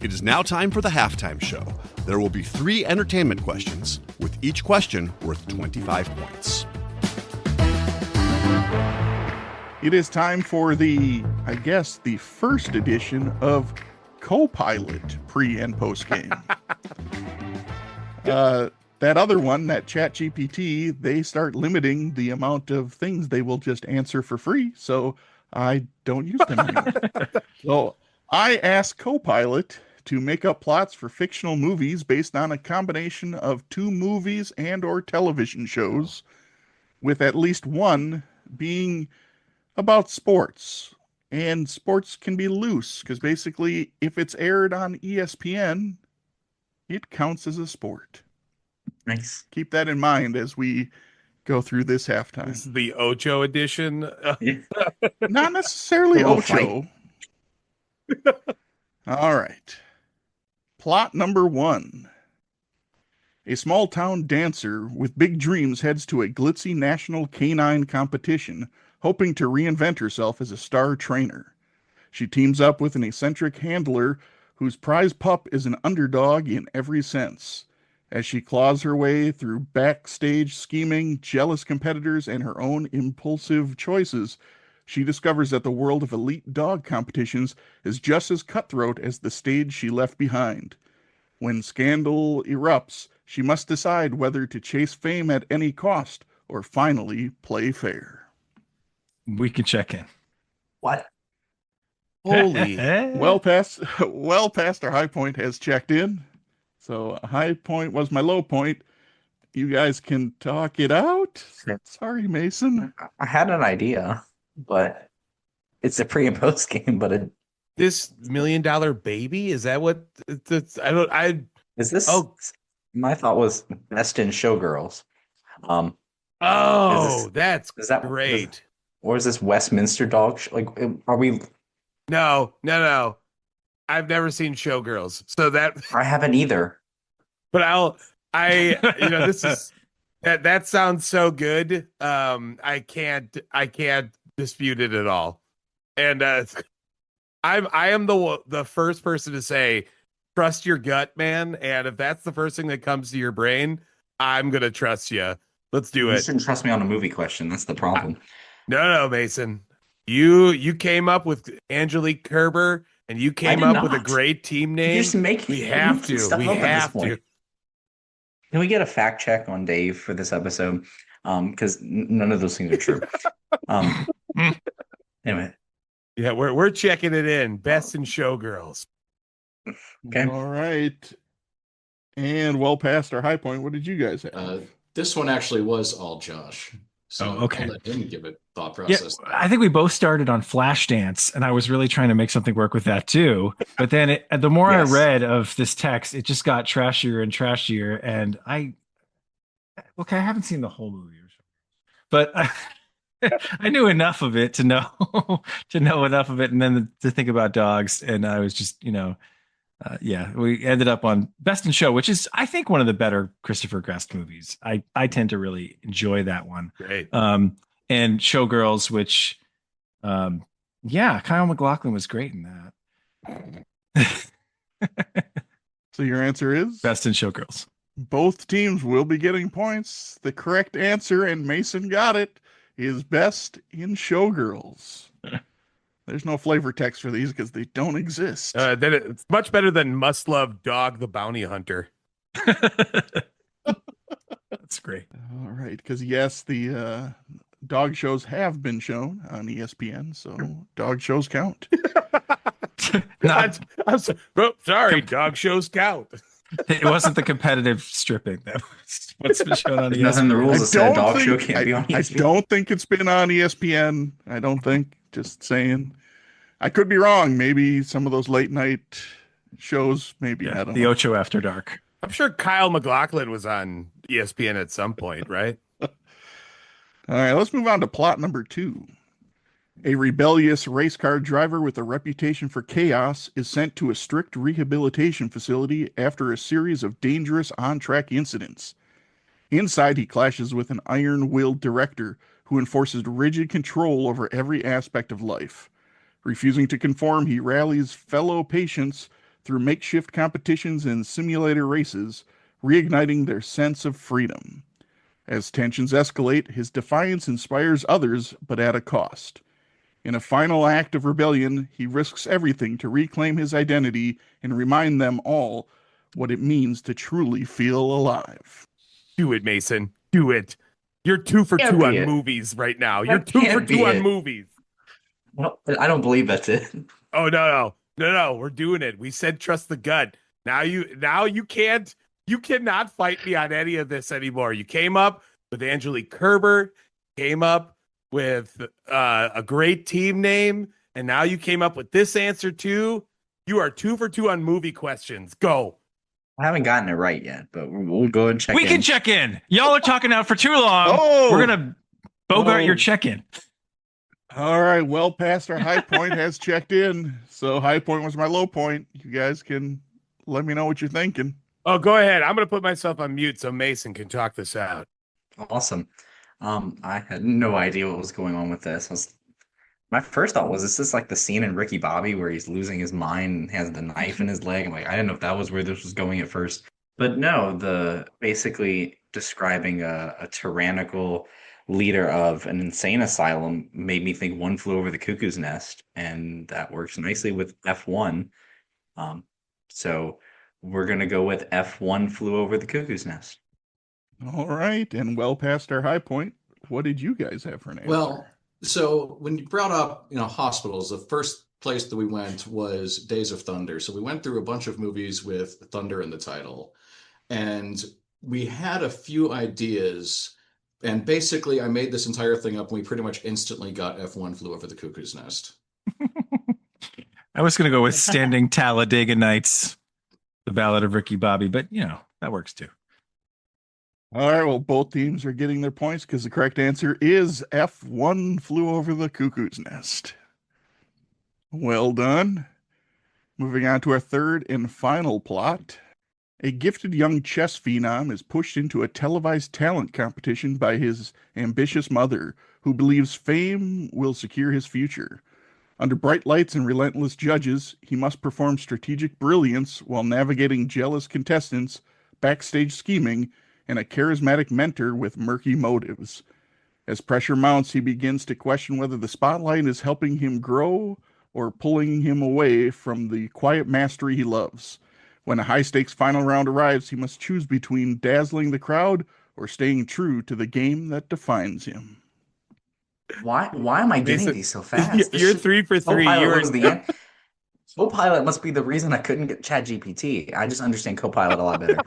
It is now time for the halftime show. There will be 3 entertainment questions, with each question worth 25 points. It is time for the first edition of Copilot pre and post game. that other one, that ChatGPT, they start limiting the amount of things they will just answer for free. So I don't use them anymore. So I asked Copilot to make up plots for fictional movies based on a combination of 2 movies and or television shows, with at least one being about sports. And sports can be loose because basically if it's aired on ESPN, it counts as a sport. Nice. Keep that in mind as we go through this halftime. This is the Ocho edition. Yeah. Not necessarily A little Ocho. All right. Plot number 1. A small town dancer with big dreams heads to a glitzy national canine competition, hoping to reinvent herself as a star trainer. She teams up with an eccentric handler whose prize pup is an underdog in every sense. As she claws her way through backstage scheming, jealous competitors, and her own impulsive choices, she discovers that the world of elite dog competitions is just as cutthroat as the stage she left behind. When scandal erupts, she must decide whether to chase fame at any cost or finally play fair. We can check in. What? Holy. Well past our high point has checked in. So a high point was my low point. You guys can talk it out. Sorry, Mason. I had an idea, but it's a pre and post game. But This $1 Million Baby, is that what it's? is this? Oh. My thought was Best in Showgirls. That's Is that great. Or is this Westminster Dog? Like, are we? No. I've never seen Showgirls, so that. I haven't either. But this is that sounds so good. I can't dispute it at all. And I am the first person to say, trust your gut, man. And if that's the first thing that comes to your brain, I'm gonna trust you. Let's do You it. shouldn't trust me on a movie question. That's the problem. No, Mason. You came up with Angelique Kerber, and you came up with a great team name. You're just making We have to. stuff We up at this have to. point. Can we get a fact check on Dave for this episode? Because none of those things are true. Anyway. Yeah, we're checking it in. Best in Showgirls. Okay. All right. And well past our high point, what did you guys have? This one actually was all Josh. So okay. I'll let him give it thought Yeah, process. I think we both started on Flashdance, and I was really trying to make something work with that too. But then the more Yes. I read of this text, it just got trashier and trashier. And I haven't seen the whole movie, but I knew enough of it to know enough of it, and then to think about dogs. And I was just, we ended up on Best in Show, which is, I think, one of the better Christopher Guest movies. I tend to really enjoy that one. Great. And Showgirls, which, Kyle MacLachlan was great in that. So your answer is? Best in Showgirls. Both teams will be getting points. The correct answer, and Mason got it, is Best in Showgirls. There's no flavor text for these because they don't exist. Then it's much better than Must Love Dog the Bounty Hunter. That's great. All right, because yes, the dog shows have been shown on ESPN, so dog shows count. Sorry, dog shows count. It wasn't the competitive stripping that was what's been shown on There's nothing in the rules that said a dog show can't be on I ESPN. don't think it's been on ESPN. I don't think. Just saying. I could be wrong. Maybe some of those late night shows, maybe. I don't the know. Ocho After Dark. I'm sure Kyle MacLachlan was on ESPN at some point, right? All right, let's move on to plot number 2. A rebellious race car driver with a reputation for chaos is sent to a strict rehabilitation facility after a series of dangerous on-track incidents. Inside, he clashes with an iron-willed director who enforces rigid control over every aspect of life. Refusing to conform, he rallies fellow patients through makeshift competitions and simulator races, reigniting their sense of freedom. As tensions escalate, his defiance inspires others, but at a cost. In a final act of rebellion, he risks everything to reclaim his identity and remind them all what it means to truly feel alive. Do it, Mason. Do it. You're 2 for Can't 2 be on it. movies right now. You're That 2 for can't be 2 on it. movies. Well, I don't believe that's it. Oh no, we're doing it. We said trust the gut. Now you cannot fight me on any of this anymore. You came up with Angelique Kerber, came up with a great team name, and now you came up with this answer too. You are 2 for 2 on movie questions. Go. I haven't gotten it right yet, but we'll go and check We in. can check in. Y'all are talking out for too long. Oh! We're gonna bogart your Oh. check-in. All right, well past our high point has checked in. So high point was my low point. You guys can let me know what you're thinking. Oh, go ahead. I'm gonna put myself on mute so Mason can talk this out. Awesome. I had no idea what was going on with this. My first thought was, is this like the scene in Ricky Bobby where he's losing his mind and has the knife in his leg? I'm like, I didn't know if that was where this was going at first. But no, basically describing a tyrannical leader of an insane asylum made me think One Flew Over the Cuckoo's Nest, and that works nicely with F1. So we're gonna go with F1 Flew Over the Cuckoo's Nest. All right, and well past our high point, what did you guys have for an answer? Well, so when you brought up, hospitals, the first place that we went was Days of Thunder. So we went through a bunch of movies with Thunder in the title, and we had a few ideas. And basically, I made this entire thing up, and we pretty much instantly got F1 Flew Over the Cuckoo's Nest. I was gonna go with Standing Talladega Nights, The Ballad of Ricky Bobby, but that works too. All right, well, both teams are getting their points because the correct answer is F1 Flew Over the Cuckoo's Nest. Well done. Moving on to our third and final plot. A gifted young chess phenom is pushed into a televised talent competition by his ambitious mother, who believes fame will secure his future. Under bright lights and relentless judges, he must perform strategic brilliance while navigating jealous contestants, backstage scheming, and a charismatic mentor with murky motives. As pressure mounts, he begins to question whether the spotlight is helping him grow or pulling him away from the quiet mastery he loves. When a high-stakes final round arrives, he must choose between dazzling the crowd or staying true to the game that defines him. Why am I getting Mason, these so fast? You're 3 for 3. Copilot must be the reason I couldn't get ChatGPT. I just understand Copilot a lot better.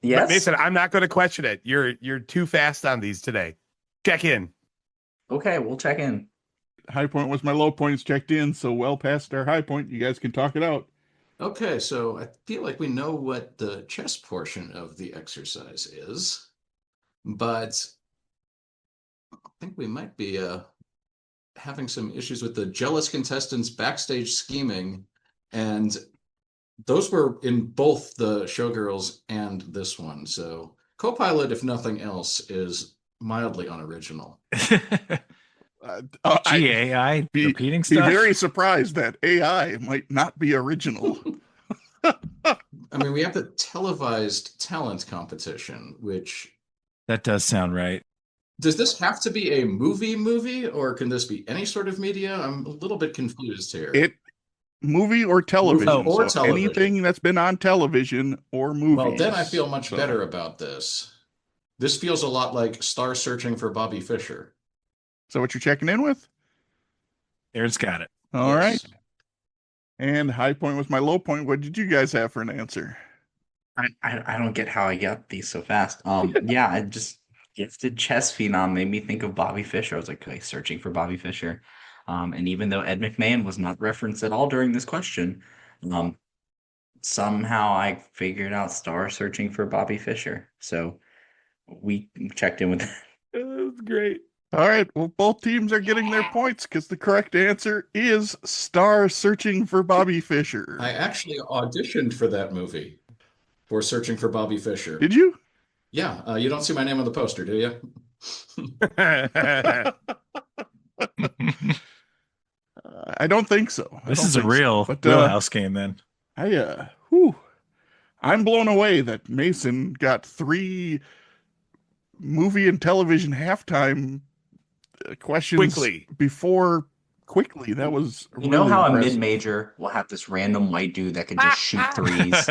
Yes. Mason, I'm not going to question it. You're too fast on these today. Check in. Okay, we'll check in. High point was my low point. It's checked in, so well past our high point. You guys can talk it out. Okay, so I feel like we know what the chess portion of the exercise is, but I think we might be having some issues with the jealous contestants backstage scheming, and those were in both the Showgirls and this one. So Copilot, if nothing else, is mildly unoriginal. AI repeating Be stuff. very surprised that AI might not be original. I mean, we have the televised talent competition, which... That does sound right. Does this have to be a movie, or can this be any sort of media? I'm a little bit confused here. Movie or television. Movie or so television. Anything that's been on television or movies. Well, then I feel much better about this. This feels a lot like Star Searching for Bobby Fischer. Is that what you're checking in with? Aaron's got it. All Yes. right. And high point was my low point. What did you guys have for an answer? I don't get how I got these so fast. Yeah, I just gifted chess phenom made me think of Bobby Fischer. I was like, okay, searching for Bobby Fischer. And even though Ed McMahon was not referenced at all during this question, somehow I figured out Star Searching for Bobby Fischer. So we checked in with that. That was great. All right. Well, both teams are getting their points because the correct answer is Star Searching for Bobby Fischer. I actually auditioned for that movie, for Searching for Bobby Fischer. Did you? Yeah, you don't see my name on the poster, do you? I don't think so. This is a real wheelhouse game, then. I'm blown away that Mason got 3 movie and television halftime questions Quickly before quickly. That was You know really how a impressive. mid-major will have this random white dude that can just shoot threes,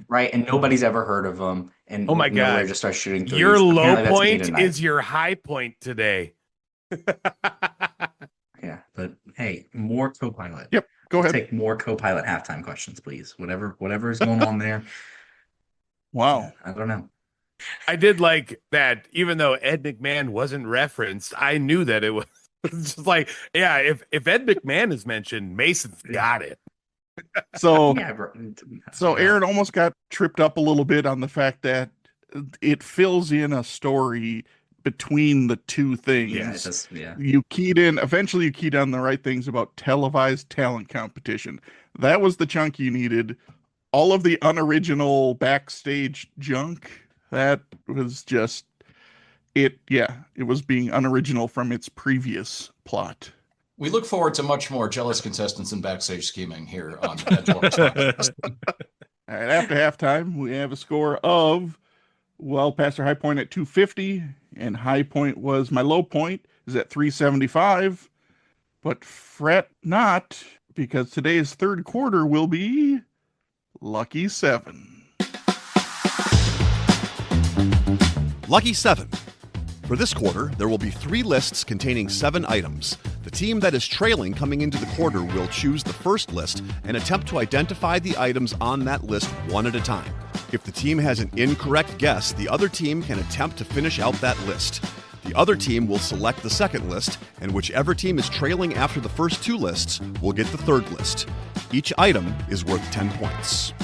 right? And nobody's ever heard of him, and Oh my nowhere God. just starts shooting threes. Your low Apparently that's me point tonight. is your high point today. Yeah, but hey, more Copilot. Yep, go ahead. Take more Copilot halftime questions, please. Whatever is going on there. Wow. I don't know. I did like that, even though Ed McMahon wasn't referenced, I knew that it was just like, yeah, if Ed McMahon is mentioned, Mason's got it. So, Yeah, bro. so Aaron almost got tripped up a little bit on the fact that it fills in a story between the two things. Yeah, it does. Yeah. Eventually you keyed on the right things about televised talent competition. That was the chunk you needed. All of the unoriginal backstage junk, that was just it. Yeah, it was being unoriginal from its previous plot. We look forward to much more jealous contestants and backstage scheming here on Benchwarmers. All right, after halftime, we have a score of, well, Pastor High Point at 250, and High Point was my low point, is at 375. But fret not, because today's third quarter will be Lucky 7. Lucky 7. For this quarter, there will be 3 lists containing 7 items. The team that is trailing coming into the quarter will choose the first list and attempt to identify the items on that list one at a time. If the team has an incorrect guess, the other team can attempt to finish out that list. The other team will select the second list, and whichever team is trailing after the first 2 lists will get the third list. Each item is worth 10 points.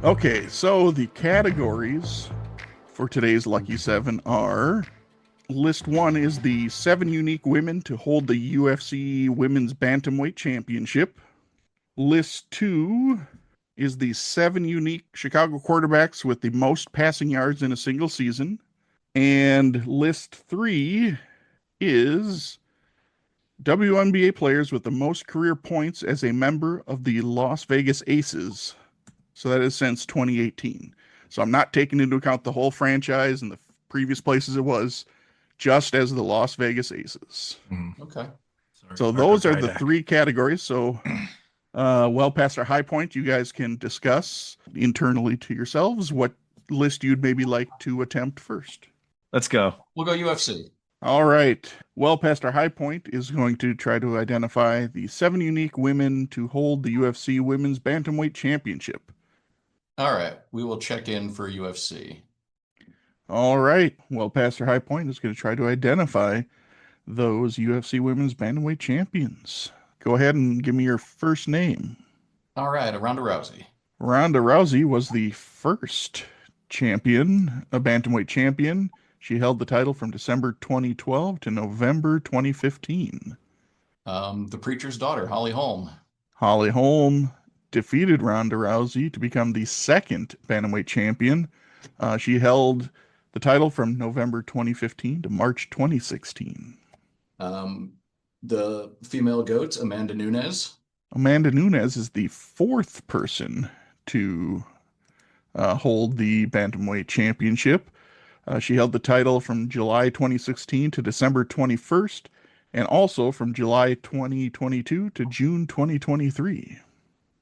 Okay, so the categories for today's Lucky 7 are, list 1 is the 7 unique women to hold the UFC Women's Bantamweight Championship. List 2 is the 7 unique Chicago quarterbacks with the most passing yards in a single season. And list 3 is WNBA players with the most career points as a member of the Las Vegas Aces. So that is since 2018. So I'm not taking into account the whole franchise and the previous places it was, just as the Las Vegas Aces. Okay. So those are the 3 categories. So well past our high point, you guys can discuss internally to yourselves what list you'd maybe like to attempt first. Let's go. We'll go UFC. All right. Well past our high point is going to try to identify the 7 unique women to hold the UFC Women's Bantamweight Championship. All right. We will check in for UFC. All right. Well past our high point is going to try to identify those UFC Women's Bantamweight champions. Go ahead and give me your first name. All right. Ronda Rousey. Ronda Rousey was the first champion, a bantamweight champion. She held the title from December 2012 to November 2015. The Preacher's daughter, Holly Holm. Holly Holm defeated Ronda Rousey to become the second bantamweight champion. She held the title from November 2015 to March 2016. The female GOAT, Amanda Nunes. Amanda Nunes is the 4th person to hold the bantamweight championship. She held the title from July 2016 to December 21st, and also from July 2022 to June 2023.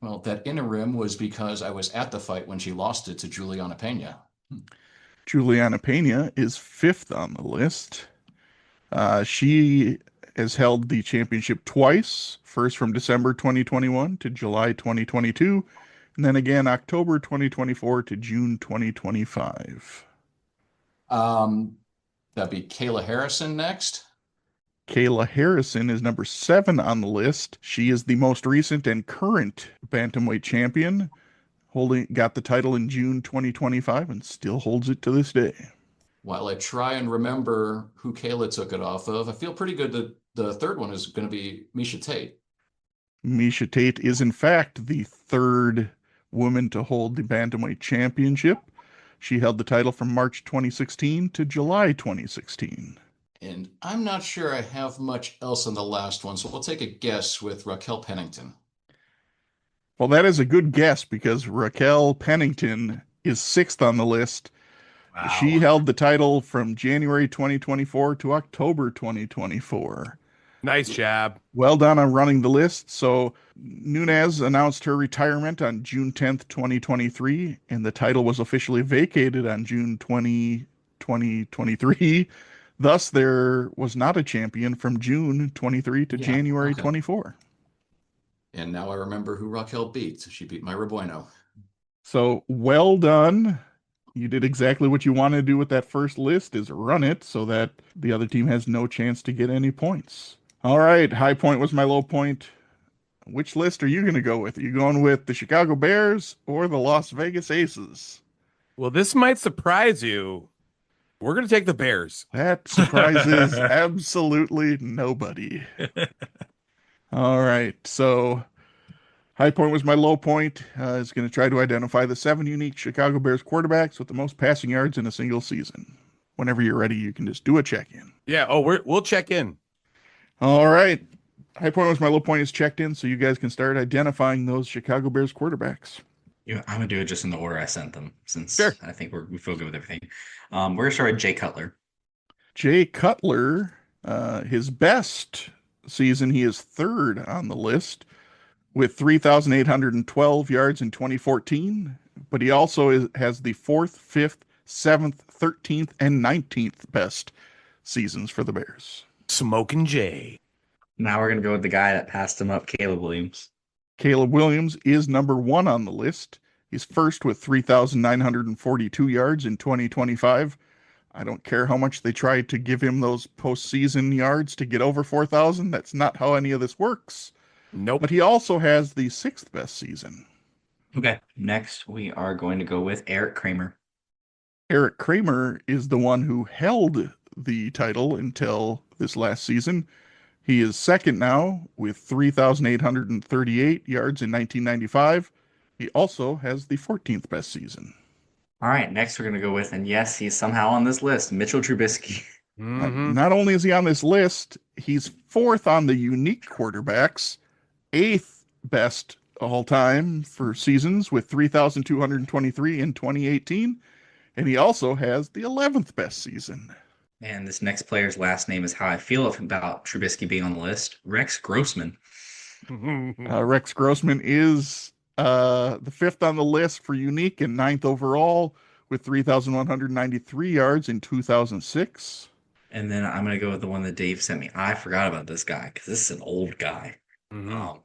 Well, that interim was because I was at the fight when she lost it to Juliana Pena. Juliana Pena is 5th on the list. She has held the championship twice, first from December 2021 to July 2022, and then again October 2024 to June 2025. That'd be Kayla Harrison next. Kayla Harrison is number 7 on the list. She is the most recent and current bantamweight champion, got the title in June 2025 and still holds it to this day. While I try and remember who Kayla took it off of, I feel pretty good that the third one is going to be Miesha Tate. Miesha Tate is in fact the 3rd woman to hold the bantamweight championship. She held the title from March 2016 to July 2016. And I'm not sure I have much else on the last one, so we'll take a guess with Raquel Pennington. Well, that is a good guess because Raquel Pennington is 6th on the list. She held the title from January 2024 to October 2024. Nice job. Well done on running the list. So Nunes announced her retirement on June 10th, 2023, and the title was officially vacated on June 20, 2023. Thus, there was not a champion from June 23 to January 24. And now I remember who Raquel beat. She beat Myra Bueno. So well done. You did exactly what you wanted to do with that first list, is run it so that the other team has no chance to get any points. All right, high point was my low point. Which list are you going to go with? Are you going with the Chicago Bears or the Las Vegas Aces? Well, this might surprise you. We're going to take the Bears. That surprises absolutely nobody. All right, so high point was my low point. Is going to try to identify the 7 unique Chicago Bears quarterbacks with the most passing yards in a single season. Whenever you're ready, you can just do a check-in. Yeah. Oh, we'll check in. All right. High point was my low point is checked in, so you guys can start identifying those Chicago Bears quarterbacks. I'm gonna do it just in the order I sent them, since Sure. I think we feel good with everything. We're gonna start with Jay Cutler. Jay Cutler, his best season, he is third on the list with 3,812 yards in 2014, but he also has the 4th, 5th, 7th, 13th, and 19th best seasons for the Bears. Smoking Jay. Now we're gonna go with the guy that passed him up, Caleb Williams. Caleb Williams is number 1 on the list. He's first with 3,942 yards in 2025. I don't care how much they tried to give him those postseason yards to get over 4,000. That's not how any of this works. Nope. But he also has the 6th best season. Okay. Next, we are going to go with Eric Kramer. Eric Kramer is the one who held the title until this last season. He is second now with 3,838 yards in 1995. He also has the 14th best season. All right. Next, we're going to go with, and yes, he's somehow on this list, Mitchell Trubisky. Mhm. Not only is he on this list, he's 4th on the unique quarterbacks, 8th best all time for seasons with 3,223 in 2018. And he also has the 11th best season. And this next player's last name is how I feel about Trubisky being on the list, Rex Grossman. Rex Grossman is the 5th on the list for unique and 9th overall with 3,193 yards in 2006. And then I'm going to go with the one that Dave sent me. I forgot about this guy because this is an old guy. Mhm.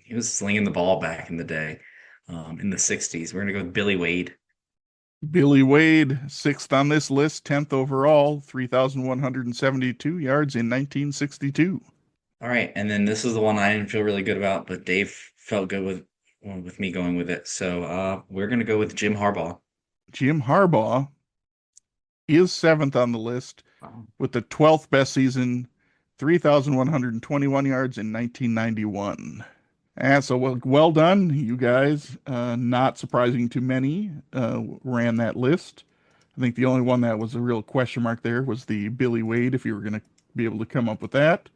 He was slinging the ball back in the day, in the 60s. We're going to go with Billy Wade. Billy Wade, 6th on this list, 10th overall, 3,172 yards in 1962. All right, and then this is the one I didn't feel really good about, but Dave felt good with me going with it. So we're going to go with Jim Harbaugh. Jim Harbaugh is 7th on the list with the 12th best season, 3,121 yards in 1991. And so well done, you guys. Not surprising to many, ran that list. I think the only one that was a real question mark there was the Billy Wade, if you were going to be able to come up with that.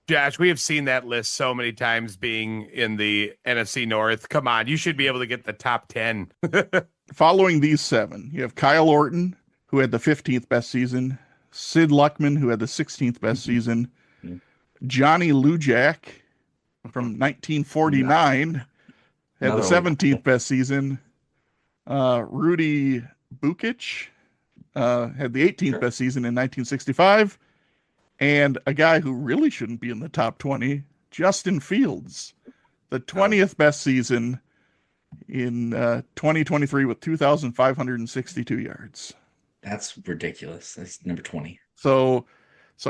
Josh, we have seen that list so many times being in the NFC North. Come on, you should be able to get the top 10. Following these 7, you have Kyle Orton, who had the 15th best season, Sid Luckman, who had the 16th best season, Johnny Lujack from 1949 had the 17th best season, Rudy Bukic had the 18th best season in 1965, and a guy who really shouldn't be in the top 20, Justin Fields, the 20th best season in 2023 with 2,562 yards. That's ridiculous. That's number 20. So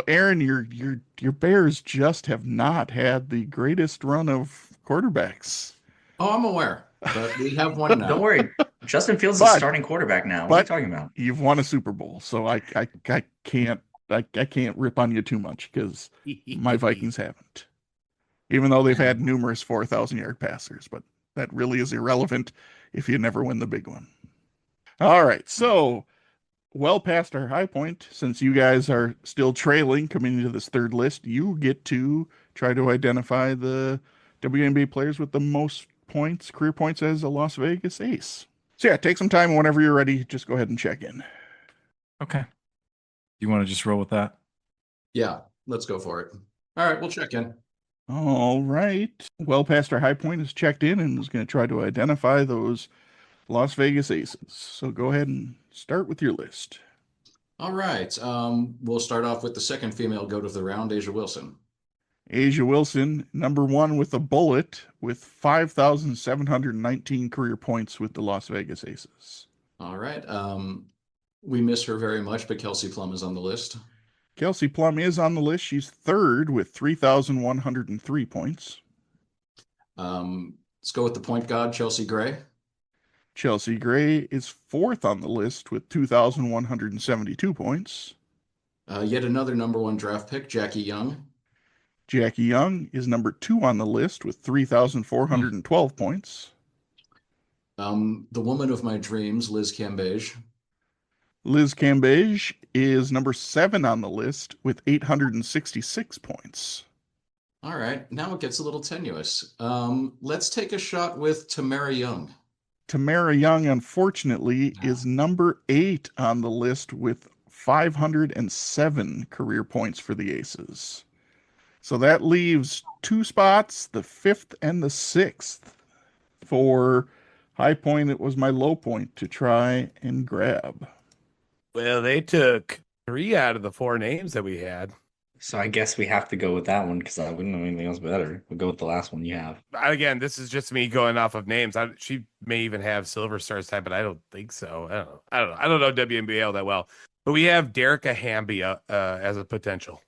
Aaron, your Bears just have not had the greatest run of quarterbacks. Oh, I'm aware, but we have one now. Don't worry. Justin Fields is starting quarterback now. What are you talking about? You've won a Super Bowl, so I can't rip on you too much because my Vikings haven't. Even though they've had numerous 4,000-yard passers, but that really is irrelevant if you never win the big one. All right, so well past our high point, since you guys are still trailing coming into this third list, you get to try to identify the WNBA players with the most points, career points as a Las Vegas Ace. So yeah, take some time whenever you're ready. Just go ahead and check in. Okay. You want to just roll with that? Yeah, let's go for it. All right, we'll check in. All right. Well past our high point is checked in and is going to try to identify those Las Vegas Aces. So go ahead and start with your list. All right. We'll start off with the second female goat of the round, Asia Wilson. Asia Wilson, number one with a bullet with 5,719 career points with the Las Vegas Aces. All right. We miss her very much, but Kelsey Plum is on the list. Kelsey Plum is on the list. She's third with 3,103 points. Let's go with the point guard, Chelsea Gray. Chelsea Gray is fourth on the list with 2,172 points. Yet another number one draft pick, Jackie Young. Jackie Young is number two on the list with 3,412 points. The woman of my dreams, Liz Cambage. Liz Cambage is number seven on the list with 866 points. All right, now it gets a little tenuous. Let's take a shot with Tamara Young. Tamara Young, unfortunately, is number 8 on the list with 507 career points for the Aces. So that leaves 2 spots, the 5th and the 6th. For high point, it was my low point to try and grab. Well, they took 3 out of the 4 names that we had. So I guess we have to go with that one because I wouldn't know anything else better. We'll go with the last one you have. Again, this is just me going off of names. She may even have Silver Stars type, but I don't think so. I don't know WNBA all that well. But we have Derica Hamby as a potential.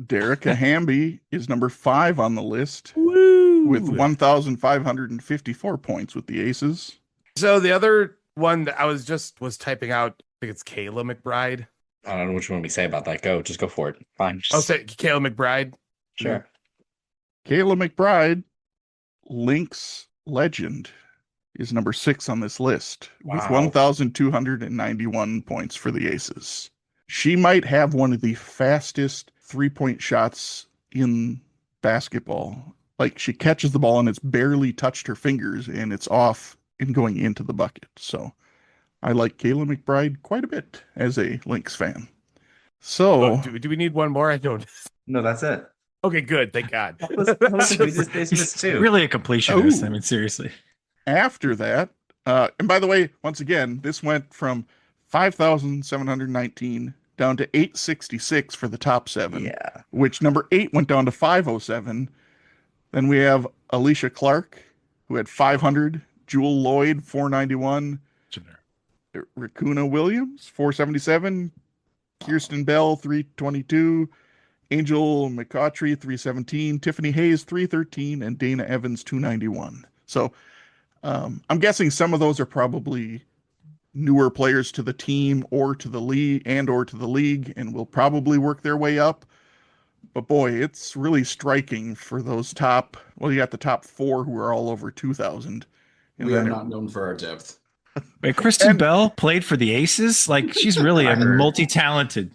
Derica Hamby is number 5 on the list. Woo! With 1,554 points with the Aces. So the other one that I was typing out, I think it's Kayla McBride. I don't know what you want me to say about that. Just go for it. Fine. I'll say Kayla McBride. Sure. Kayla McBride, Lynx legend, is number 6 on this list with 1,291 points for the Aces. She might have one of the fastest 3-point shots in basketball. Like, she catches the ball and it's barely touched her fingers and it's off and going into the bucket. So I like Kayla McBride quite a bit as a Lynx fan. So do we need one more? I don't. No, that's it. Okay, good. Thank God. We just missed 2. Really a completionist. Oh. I mean, seriously. After that, and by the way, once again, this went from 5,719 down to 866 for the top 7. Yeah. Which number 8 went down to 507. Then we have Alicia Clark, who had 500. Jewel Lloyd, 491. Racuna Williams, 477. Kirsten Bell, 322. Angel McCautry, 317. Tiffany Hayes, 313. And Dana Evans, 291. So I'm guessing some of those are probably newer players to the team or to the league and will probably work their way up. But boy, it's really striking for those you got the top 4 who are all over 2,000. We are not known for our depth. Wait, Kristen Bell played for the Aces? Like, she's really a multi-talented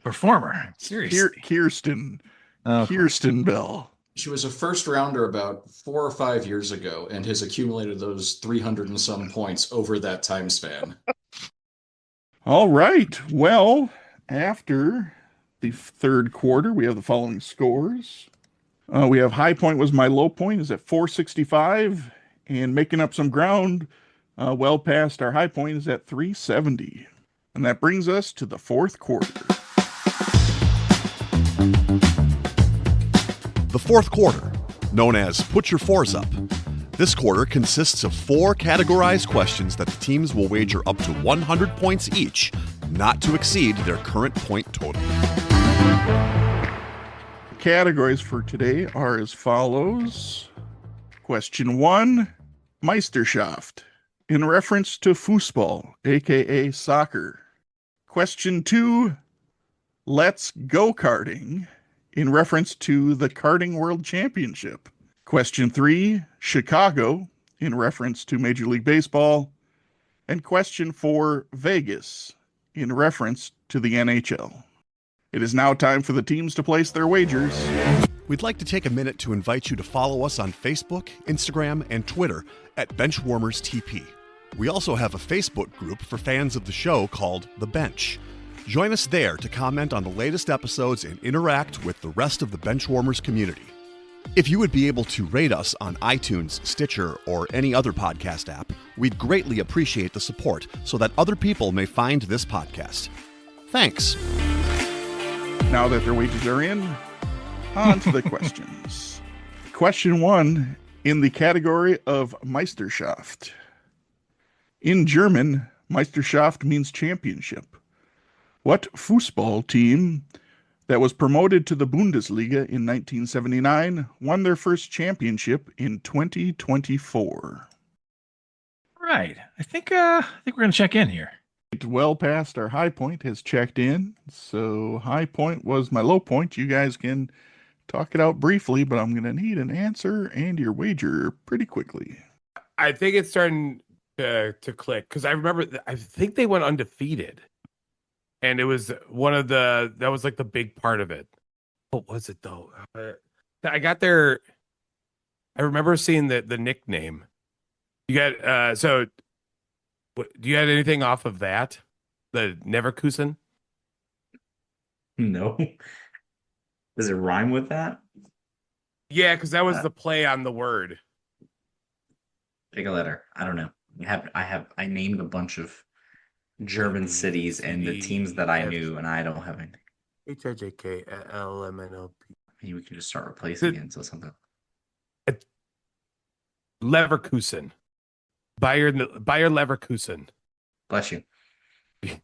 performer. Seriously. Kirsten Bell. She was a first rounder about 4 or 5 years ago and has accumulated those 300 and some points over that time span. All right. Well, after the third quarter, we have the following scores. We have high point was my low point is at 465, and making up some ground well past our high point is at 370. And that brings us to the fourth quarter. The fourth quarter, known as Put Your Fours Up. This quarter consists of 4 categorized questions that the teams will wager up to 100 points each, not to exceed their current point total. Categories for today are as follows. Question 1, Meisterschaft, in reference to Fußball, aka soccer. Question 2, Let's Go Karting, in reference to the Karting World Championship. Question 3, Chicago, in reference to Major League Baseball. And question 4, Vegas, in reference to the NHL. It is now time for the teams to place their wagers. We'd like to take a minute to invite you to follow us on Facebook, Instagram, and Twitter at BenchwarmersTP. We also have a Facebook group for fans of the show called The Bench. Join us there to comment on the latest episodes and interact with the rest of the Benchwarmers community. If you would be able to rate us on iTunes, Stitcher, or any other podcast app, we'd greatly appreciate the support so that other people may find this podcast. Thanks. Now that their wages are in, on to the questions. Question 1 in the category of Meisterschaft. In German, Meisterschaft means championship. What Fußball team that was promoted to the Bundesliga in 1979 won their first championship in 2024? Right. I think we're gonna check in here. Well past our high point has checked in. So high point was my low point. You guys can talk it out briefly, but I'm gonna need an answer and your wager pretty quickly. I think it's starting to click because I remember I think they went undefeated. And it was that was like the big part of it. What was it though? I got there. I remember seeing the nickname. You got so. Do you have anything off of that? The Neverkusen? No. Does it rhyme with that? Yeah, because that was the play on the word. Pick a letter. I don't know. I named a bunch of German cities and the teams that I knew, and I don't have anything. HIJKLMNOP. Maybe we can just start replacing it into something. Leverkusen. Bayer Leverkusen. Bless you. That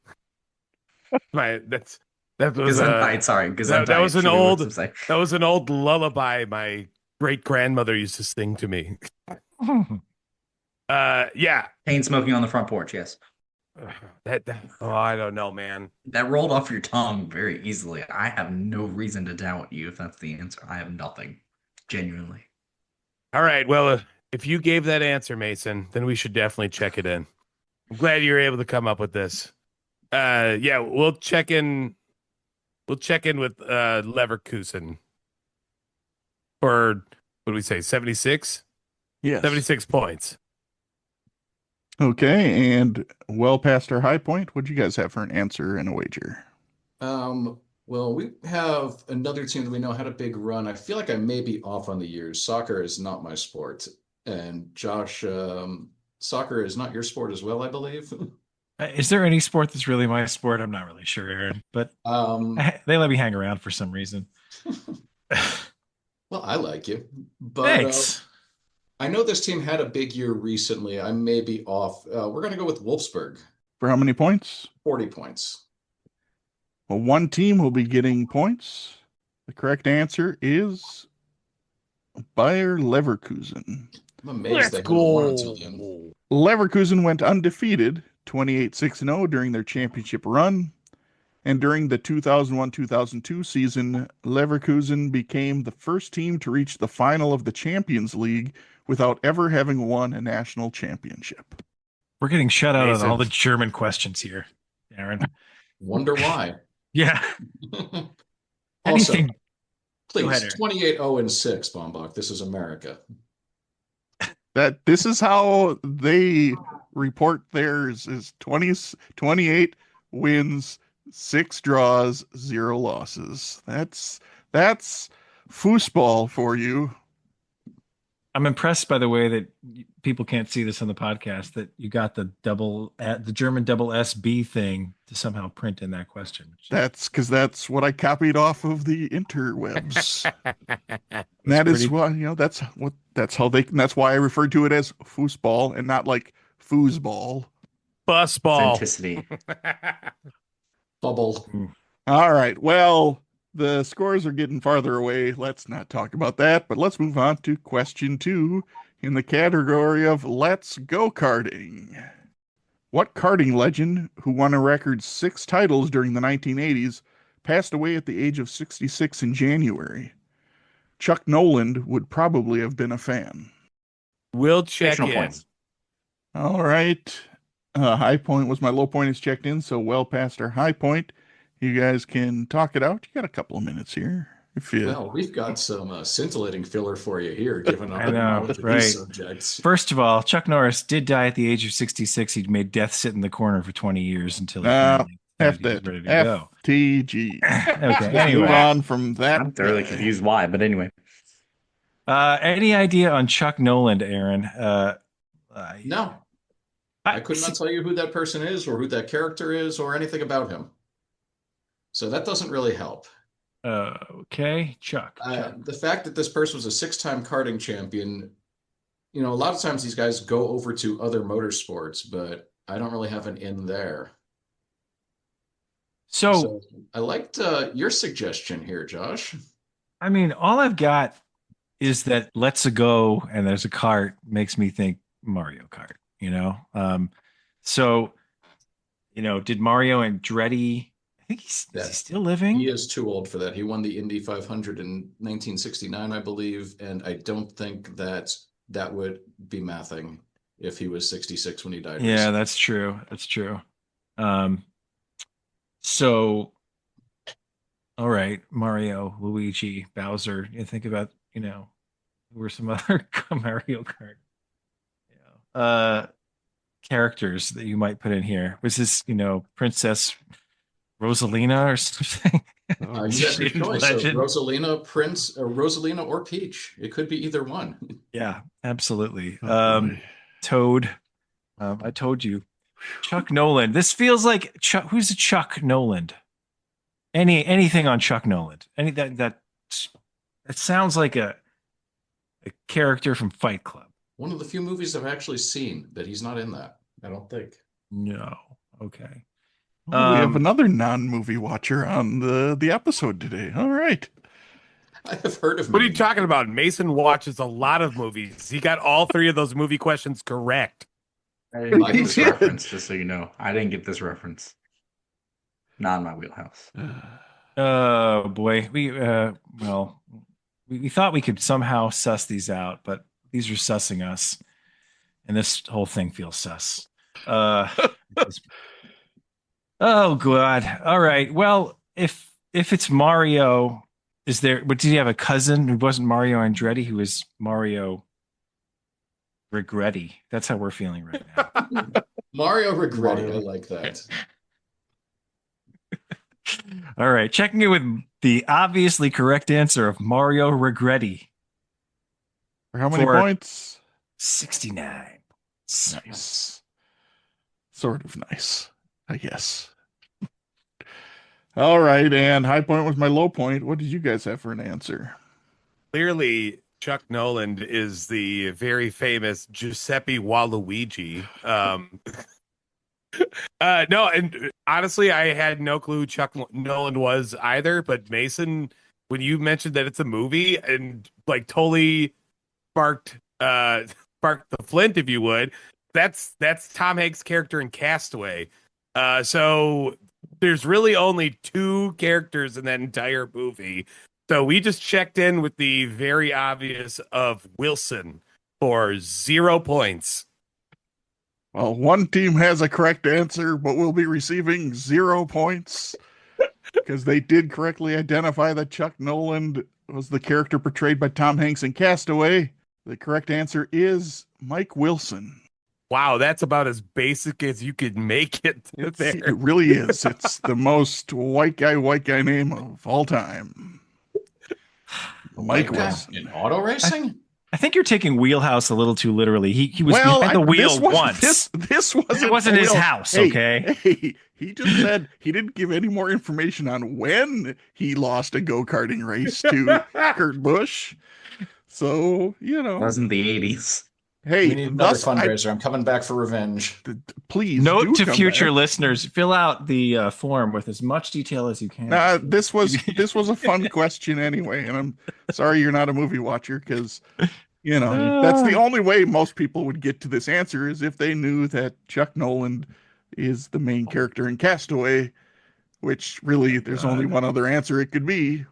was sorry, because that was an old lullaby my great grandmother used to sing to me. Yeah. Pain smoking on the front porch, yes. I don't know, man. That rolled off your tongue very easily. I have no reason to doubt you if that's the answer. I have nothing. Genuinely. All right. Well, if you gave that answer, Mason, then we should definitely check it in. I'm glad you were able to come up with this. Yeah, we'll check in. We'll check in with Leverkusen for what do we say? 76? Yes. 76 points. Okay, and well past our high point, what'd you guys have for an answer and a wager? Well, we have another team that we know had a big run. I feel like I may be off on the years. Soccer is not my sport. And Josh, soccer is not your sport as well, I believe. Is there any sport that's really my sport? I'm not really sure, Aaron, but they let me hang around for some reason. Well, I like you. But, thanks. I know this team had a big year recently. I may be off. We're going to go with Wolfsburg. For how many points? 40 points. Well, one team will be getting points. The correct answer is Bayer Leverkusen. I'm amazed they haven't won until then. Leverkusen went undefeated, 28-6-0 during their championship run. And during the 2001-2002 season, Leverkusen became the first team to reach the final of the Champions League without ever having won a national championship. We're getting shut out of all the German questions here, Aaron. Wonder why. Yeah. Also, Anything. please, ahead, 28-0-6, Bohmbach. This is America. This is how they report theirs is 28 wins, 6 draws, 0 losses. That's foosball for you. I'm impressed by the way that people can't see this on the podcast, that you got the German double SB thing to somehow print in that question. That's because that's what I copied off of the interwebs. That's why I referred to it as foosball and not like foosball. Busball. Authenticity. Bubble. All right. Well, the scores are getting farther away. Let's not talk about that, but let's move on to question 2 in the category of Let's Go Karting. What karting legend, who won a record 6 titles during the 1980s, passed away at the age of 66 in January? Chuck Noland would probably have been a fan. We'll check in. Points. All right. High point was my low point is checked in, so well past our high point. You guys can talk it out. You got a couple of minutes here. If you, Well, we've got some scintillating filler for you here, given I our know, knowledge of right? these subjects. First of all, Chuck Norris did die at the age of 66. He'd made death sit in the corner for 20 years until he finally F decided he was that. ready to go. FTG. Okay, Let's move anyway. on from that. I'm thoroughly confused why, but anyway. Any idea on Chuck Noland, Aaron? No, I could not tell you who that person is or who that character is or anything about him. So that doesn't really help. Okay, Chuck. The fact that this person was a 6-time karting champion, a lot of times these guys go over to other motorsports, but I don't really have an in there. So I liked your suggestion here, Josh. I mean, all I've got is that Let's Go and there's a cart makes me think Mario Kart, So, did Mario Andretti, I think is he still living? He is too old for that. He won the Indy 500 in 1969, I believe, and I don't think that would be mathing if he was 66 when he died. Yeah, recently. That's true. That's true. So, all right, Mario, Luigi, Bowser. You think about, who were some other Mario Kart characters that you might put in here? Was this, Princess Rosalina or something? You have your choice. So Rosalina, Prince, Rosalina, or Peach. It could be either one. Yeah, absolutely. Toad. I told you. Chuck Noland. This feels like Chuck. Who's a Chuck Noland? Anything on Chuck Noland? That sounds like a character from Fight Club. One of the few movies I've actually seen that he's not in that. I don't think. No. Okay. We have another non-movie watcher on the episode today. All right. I have heard of. What are you talking about? Mason watches a lot of movies. He got all 3 of those movie questions correct. I didn't get this reference, just so you know. I didn't get this reference. Not in my wheelhouse. Oh boy, we thought we could somehow suss these out, but these are sussing us, and this whole thing feels sus. Oh god. All right. Well, if it's Mario, but did he have a cousin who wasn't Mario Andretti, who was Mario Regretti? That's how we're feeling right now. Mario Regretti. I like that. All right. Checking in with the obviously correct answer of Mario Regretti. For how many points? 69. Nice. Sort of nice, I guess. All right. And high point was my low point. What did you guys have for an answer? Clearly, Chuck Noland is the very famous Giuseppe Waluigi. No, and honestly, I had no clue who Chuck Noland was either. But Mason, when you mentioned that it's a movie, and like totally sparked the flint, if you would. That's Tom Hanks' character in Castaway. So there's really only 2 characters in that entire movie. So we just checked in with the very obvious of Wilson for 0 points. Well, one team has a correct answer, but will be receiving 0 points because they did correctly identify that Chuck Noland was the character portrayed by Tom Hanks in Castaway. The correct answer is Mike Wilson. Wow, that's about as basic as you could make it there. It really is. It's the most white guy name of all time. Mike Wilson. In auto racing? I think you're taking Wheelhouse a little too literally. He was behind the wheel once. This wasn't his house, okay? Hey, he just said he didn't give any more information on when he lost a go-karting race to Kurt Busch. So, It wasn't the 80s. Hey, we need another fundraiser. I'm coming back for revenge. Please. Note to future listeners: fill out the form with as much detail as you can. This was a fun question anyway, and I'm sorry you're not a movie watcher because that's the only way most people would get to this answer is if they knew that Chuck Noland is the main character in Castaway, which really there's only one other answer it could be,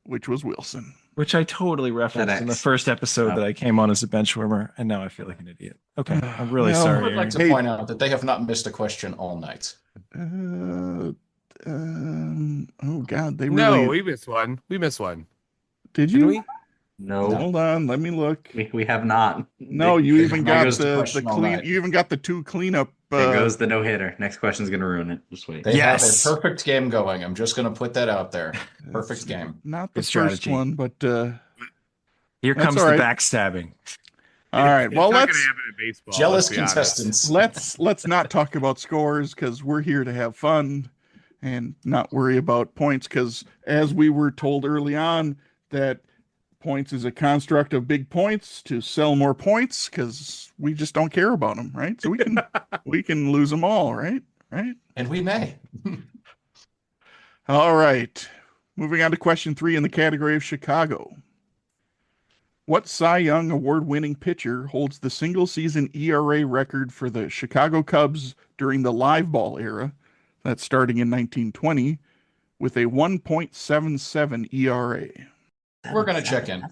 which was Wilson. Which I totally referenced in the first episode that I came on as a benchwarmer, and now I feel like an idiot. Okay, I'm really sorry. I would like to point out that they have not missed a question all night. Oh God, they really... No, we missed one. Did Did you? we? No, Hold on, let me look. we have not. No, you There even got goes the the question all clean. night. You even got the 2 cleanup. There goes the no hitter. Next question's gonna ruin it. Just wait. They have Yes. a perfect game going. I'm just going to put that out there. Perfect game. Not the Good first strategy. one, but Here That's comes all the right. backstabbing. all right. It's Well, not let's gonna happen in baseball. Jealous let's be honest. contestants. let's not talk about scores because we're here to have fun and not worry about points. Because as we were told early on, that points is a construct of big points to sell more points because we just don't care about them, right? So we can lose them all, right? Right. And we may. All right. Moving on to question 3 in the category of Chicago. What Cy Young award-winning pitcher holds the single-season ERA record for the Chicago Cubs during the live ball era, that's starting in 1920, with a 1.77 ERA? We're going to check in.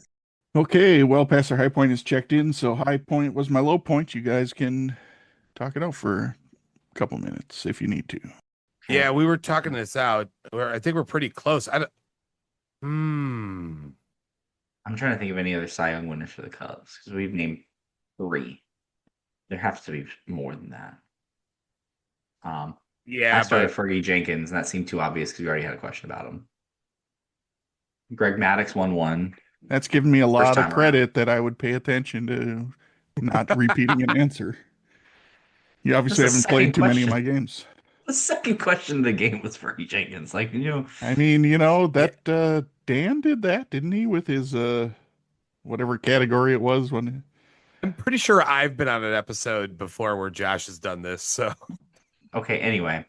Okay, well, Pastor High Point is checked in, so High Point was my low point. You guys can talk it out for a couple minutes if you need to. Yeah, we were talking this out. I think we're pretty close. I'm trying to think of any other Cy Young winners for the Cubs because we've named 3. There has to be more than that. Yeah, I started but Fergie Jenkins, and that seemed too obvious because we already had a question about him. Greg Maddux won 1. That's given me a lot of time credit that I would pay attention to not repeating an answer. You obviously That's the haven't played second too many of question. my games. The second question of the game was Fergie Jenkins. Like, I mean, that Dan did that, didn't he? With his whatever category it was when I'm pretty sure I've been on an episode before where Josh has done this. So okay, anyway.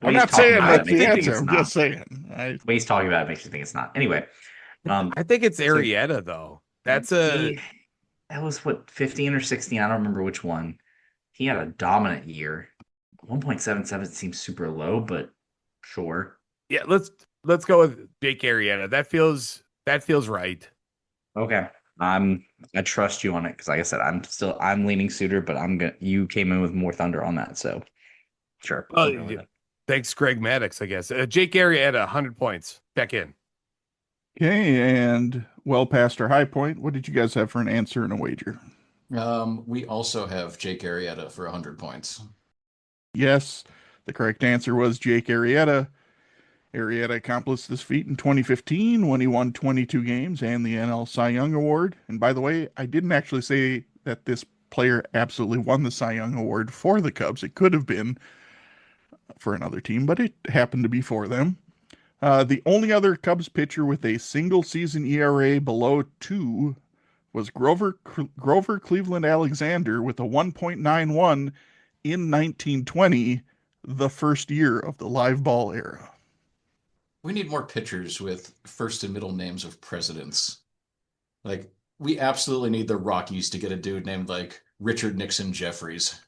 I'm not saying that's the makes me think answer. it's I'm not. just saying. The way he's talking about it makes me think it's not. Anyway. I think it's Arrieta, though. That's that was what, 15 or 16. I don't remember which one. He had a dominant year. 1.77 seems super low, but sure. Yeah, let's go with Jake Arrieta. That feels right. Okay. I trust you on it because, like I said, I'm leaning Suter, but you came in with more thunder on that, so sure. Oh, thanks, Greg Maddux, I guess. Jake Arrieta, 100 points. Check in. Okay, and well past our high point, what did you guys have for an answer and a wager? We also have Jake Arrieta for 100 points. Yes, the correct answer was Jake Arrieta. Arrieta accomplished this feat in 2015 when he won 22 games and the NL Cy Young Award. And by the way, I didn't actually say that this player absolutely won the Cy Young Award for the Cubs. It could have been for another team, but it happened to be for them. The only other Cubs pitcher with a single season ERA below 2 was Grover Cleveland Alexander with a 1.91 in 1920, the first year of the live ball era. We need more pitchers with first and middle names of presidents. Like, we absolutely need the Rockies to get a dude named like Richard Nixon Jeffries.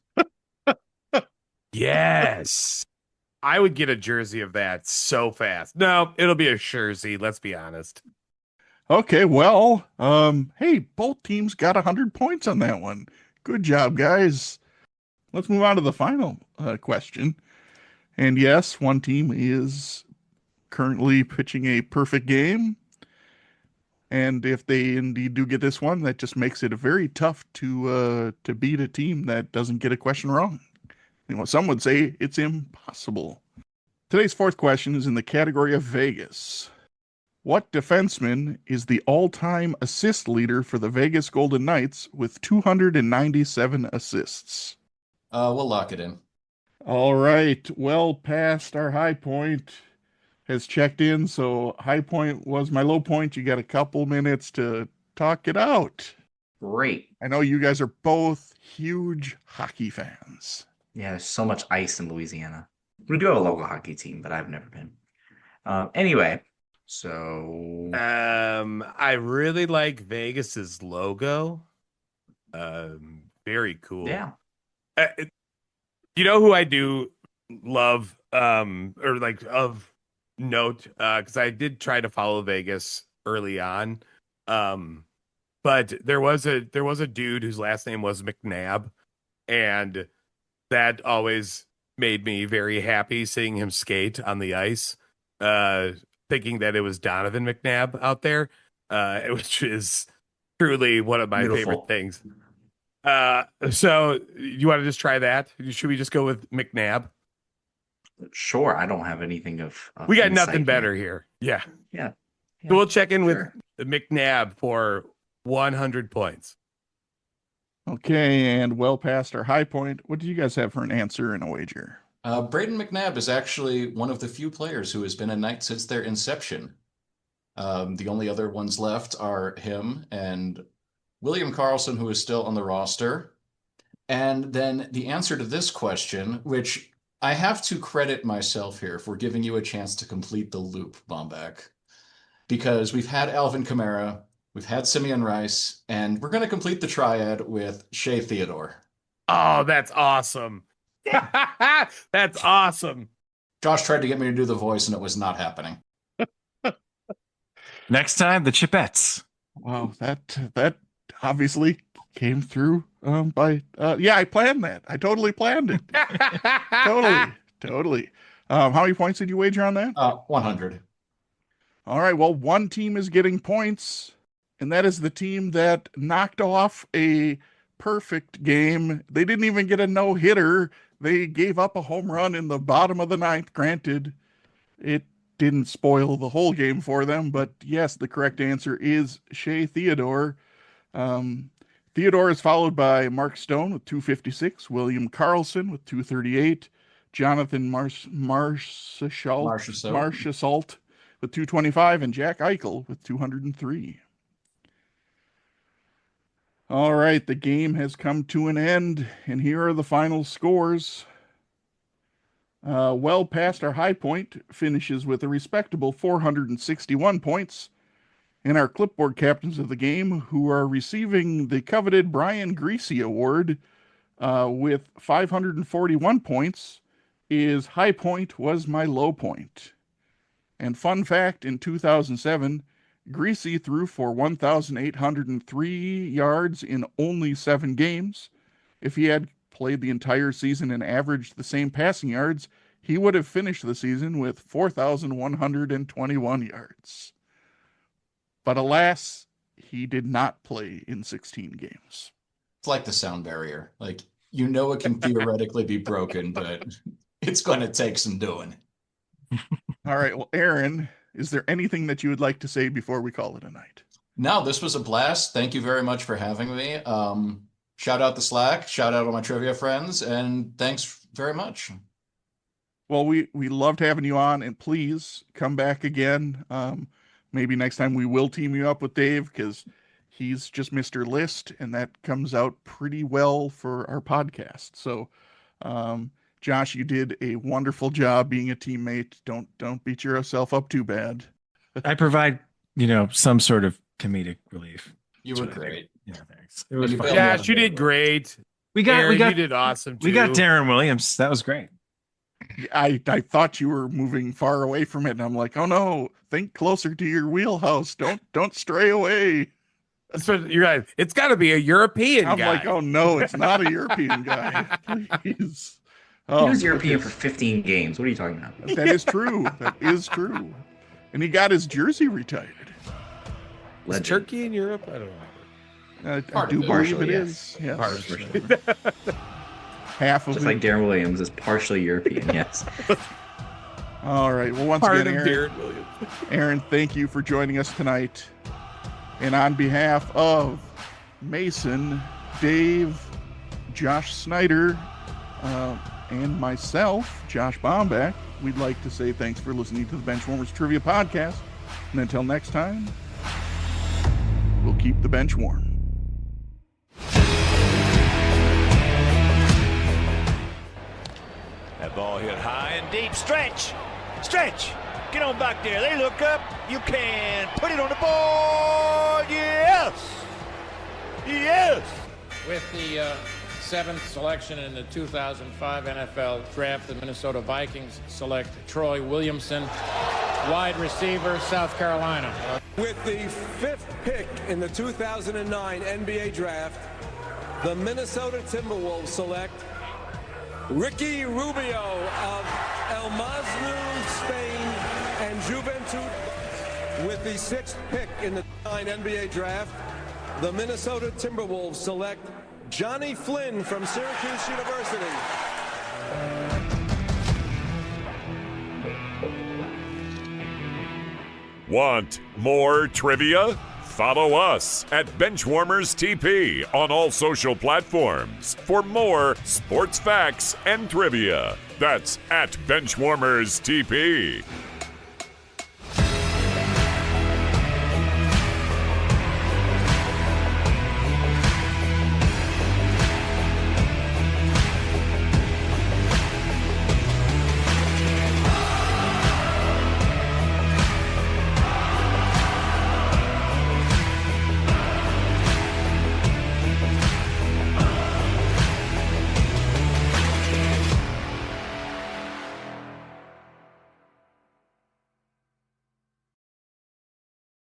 Yes. I would get a jersey of that so fast. No, it'll be a jersey, let's be honest. Okay, well, hey, both teams got 100 points on that one. Good job, guys. Let's move on to the final question. And yes, one team is currently pitching a perfect game. And if they indeed do get this one, that just makes it very tough to beat a team that doesn't get a question wrong. Some would say it's impossible. Today's fourth question is in the category of Vegas. What defenseman is the all-time assist leader for the Vegas Golden Knights with 297 assists? We'll lock it in. All right. Well past our high point has checked in. So high point was my low point. You got a couple minutes to talk it out. Great. I know you guys are both huge hockey fans. Yeah, there's so much ice in Louisiana. We do have a local hockey team, but I've never been. Anyway, so I really like Vegas's logo. Very cool. yeah. You know who I do love, or like of note, because I did try to follow Vegas early on, but there was a dude whose last name was McNabb, and that always made me very happy seeing him skate on the ice, thinking that it was Donovan McNabb out there. which is truly one of my Beautiful. favorite things. So you want to just try that? Should we just go with McNabb? Sure, I don't have anything of We got insight nothing better here. Yeah. Yeah. So we'll check in Sure. with McNabb for 100 points. Okay, and well past our high point, what do you guys have for an answer and a wager? Braden McNabb is actually one of the few players who has been a Knight since their inception. The only other ones left are him and William Karlsson, who is still on the roster. And then the answer to this question, which I have to credit myself here for giving you a chance to complete the loop, Bohmbach, because we've had Alvin Kamara, we've had Simeon Rice, and we're going to complete the triad with Shea Theodore. Oh, that's awesome. That's awesome. Josh tried to get me to do the voice, and it was not happening. Next time, the Chipettes. Wow, that obviously came through yeah, I planned that. I totally planned it. Totally. How many points did you wager on that? 100. All right, well, one team is getting points, and that is the team that knocked off a perfect game. They didn't even get a no-hitter. They gave up a home run in the bottom of the ninth. Granted, it didn't spoil the whole game for them, but yes, the correct answer is Shea Theodore. Theodore is followed by Mark Stone with 256, William Karlsson with 238, Jonathan Marchessault with 225, and Jack Eichel with 203. All right, the game has come to an end, and here are the final scores. Well past our high point finishes with a respectable 461 points. And our clipboard captains of the game, who are receiving the coveted Brian Greasy Award with 541 points, is High Point Was My Low Point. And fun fact, in 2007, Greasy threw for 1,803 yards in only 7 games. If he had played the entire season and averaged the same passing yards, he would have finished the season with 4,121 yards. But alas, he did not play in 16 games. It's like the sound barrier. Like, you know, it can theoretically be broken, but it's going to take some doing. All right. Well, Aaron, is there anything that you would like to say before we call it a night? No, this was a blast. Thank you very much for having me. Shout out the Slack, shout out all my trivia friends, and thanks very much. Well, we loved having you on, and please come back again. Maybe next time we will team you up with Dave, because he's just Mr. List, and that comes out pretty well for our podcast. So, Josh, you did a wonderful job being a teammate. Don't beat yourself up too bad. I provide, some sort of comedic relief. You were great. Yeah, thanks. It was fun. Josh, you did great. Aaron, you did awesome too. We got Darren Williams. That was great. I thought you were moving far away from it, and I'm like, oh no, think closer to your wheelhouse. Don't stray away. So you're right. It's got to be a European I'm guy. like, oh no, it's not a European guy. Please. He was European for 15 games. What are you talking about? That is true. That is true. And he got his jersey retired. Is Turkey in Europe? I don't know. I do believe it is. Yes. Half of Just it. like Darren Williams is partially European, yes. All right. Well, once Part again, of Darren Williams. Aaron, thank you for joining us tonight. And on behalf of Mason, Dave, Josh Snyder, and myself, Josh Bohmbach, we'd like to say thanks for listening to the Benchwarmers Trivia Podcast. And until next time, we'll keep the bench warm. That ball hit high and deep. Stretch! Get on back there. They look up. You can put it on the board. Yes! With the 7th selection in the 2005 NFL Draft, the Minnesota Vikings select Troy Williamson, wide receiver, South Carolina. With the 5th pick in the 2009 NBA Draft, the Minnesota Timberwolves select Ricky Rubio of El Masnou, Spain, and Juventud With the 6th pick in the 9 NBA draft, the Minnesota Timberwolves select Johnny Flynn from Syracuse University. Want more trivia? Follow us at Benchwarmers TP on all social platforms for more sports facts and trivia. That's at Benchwarmers TP.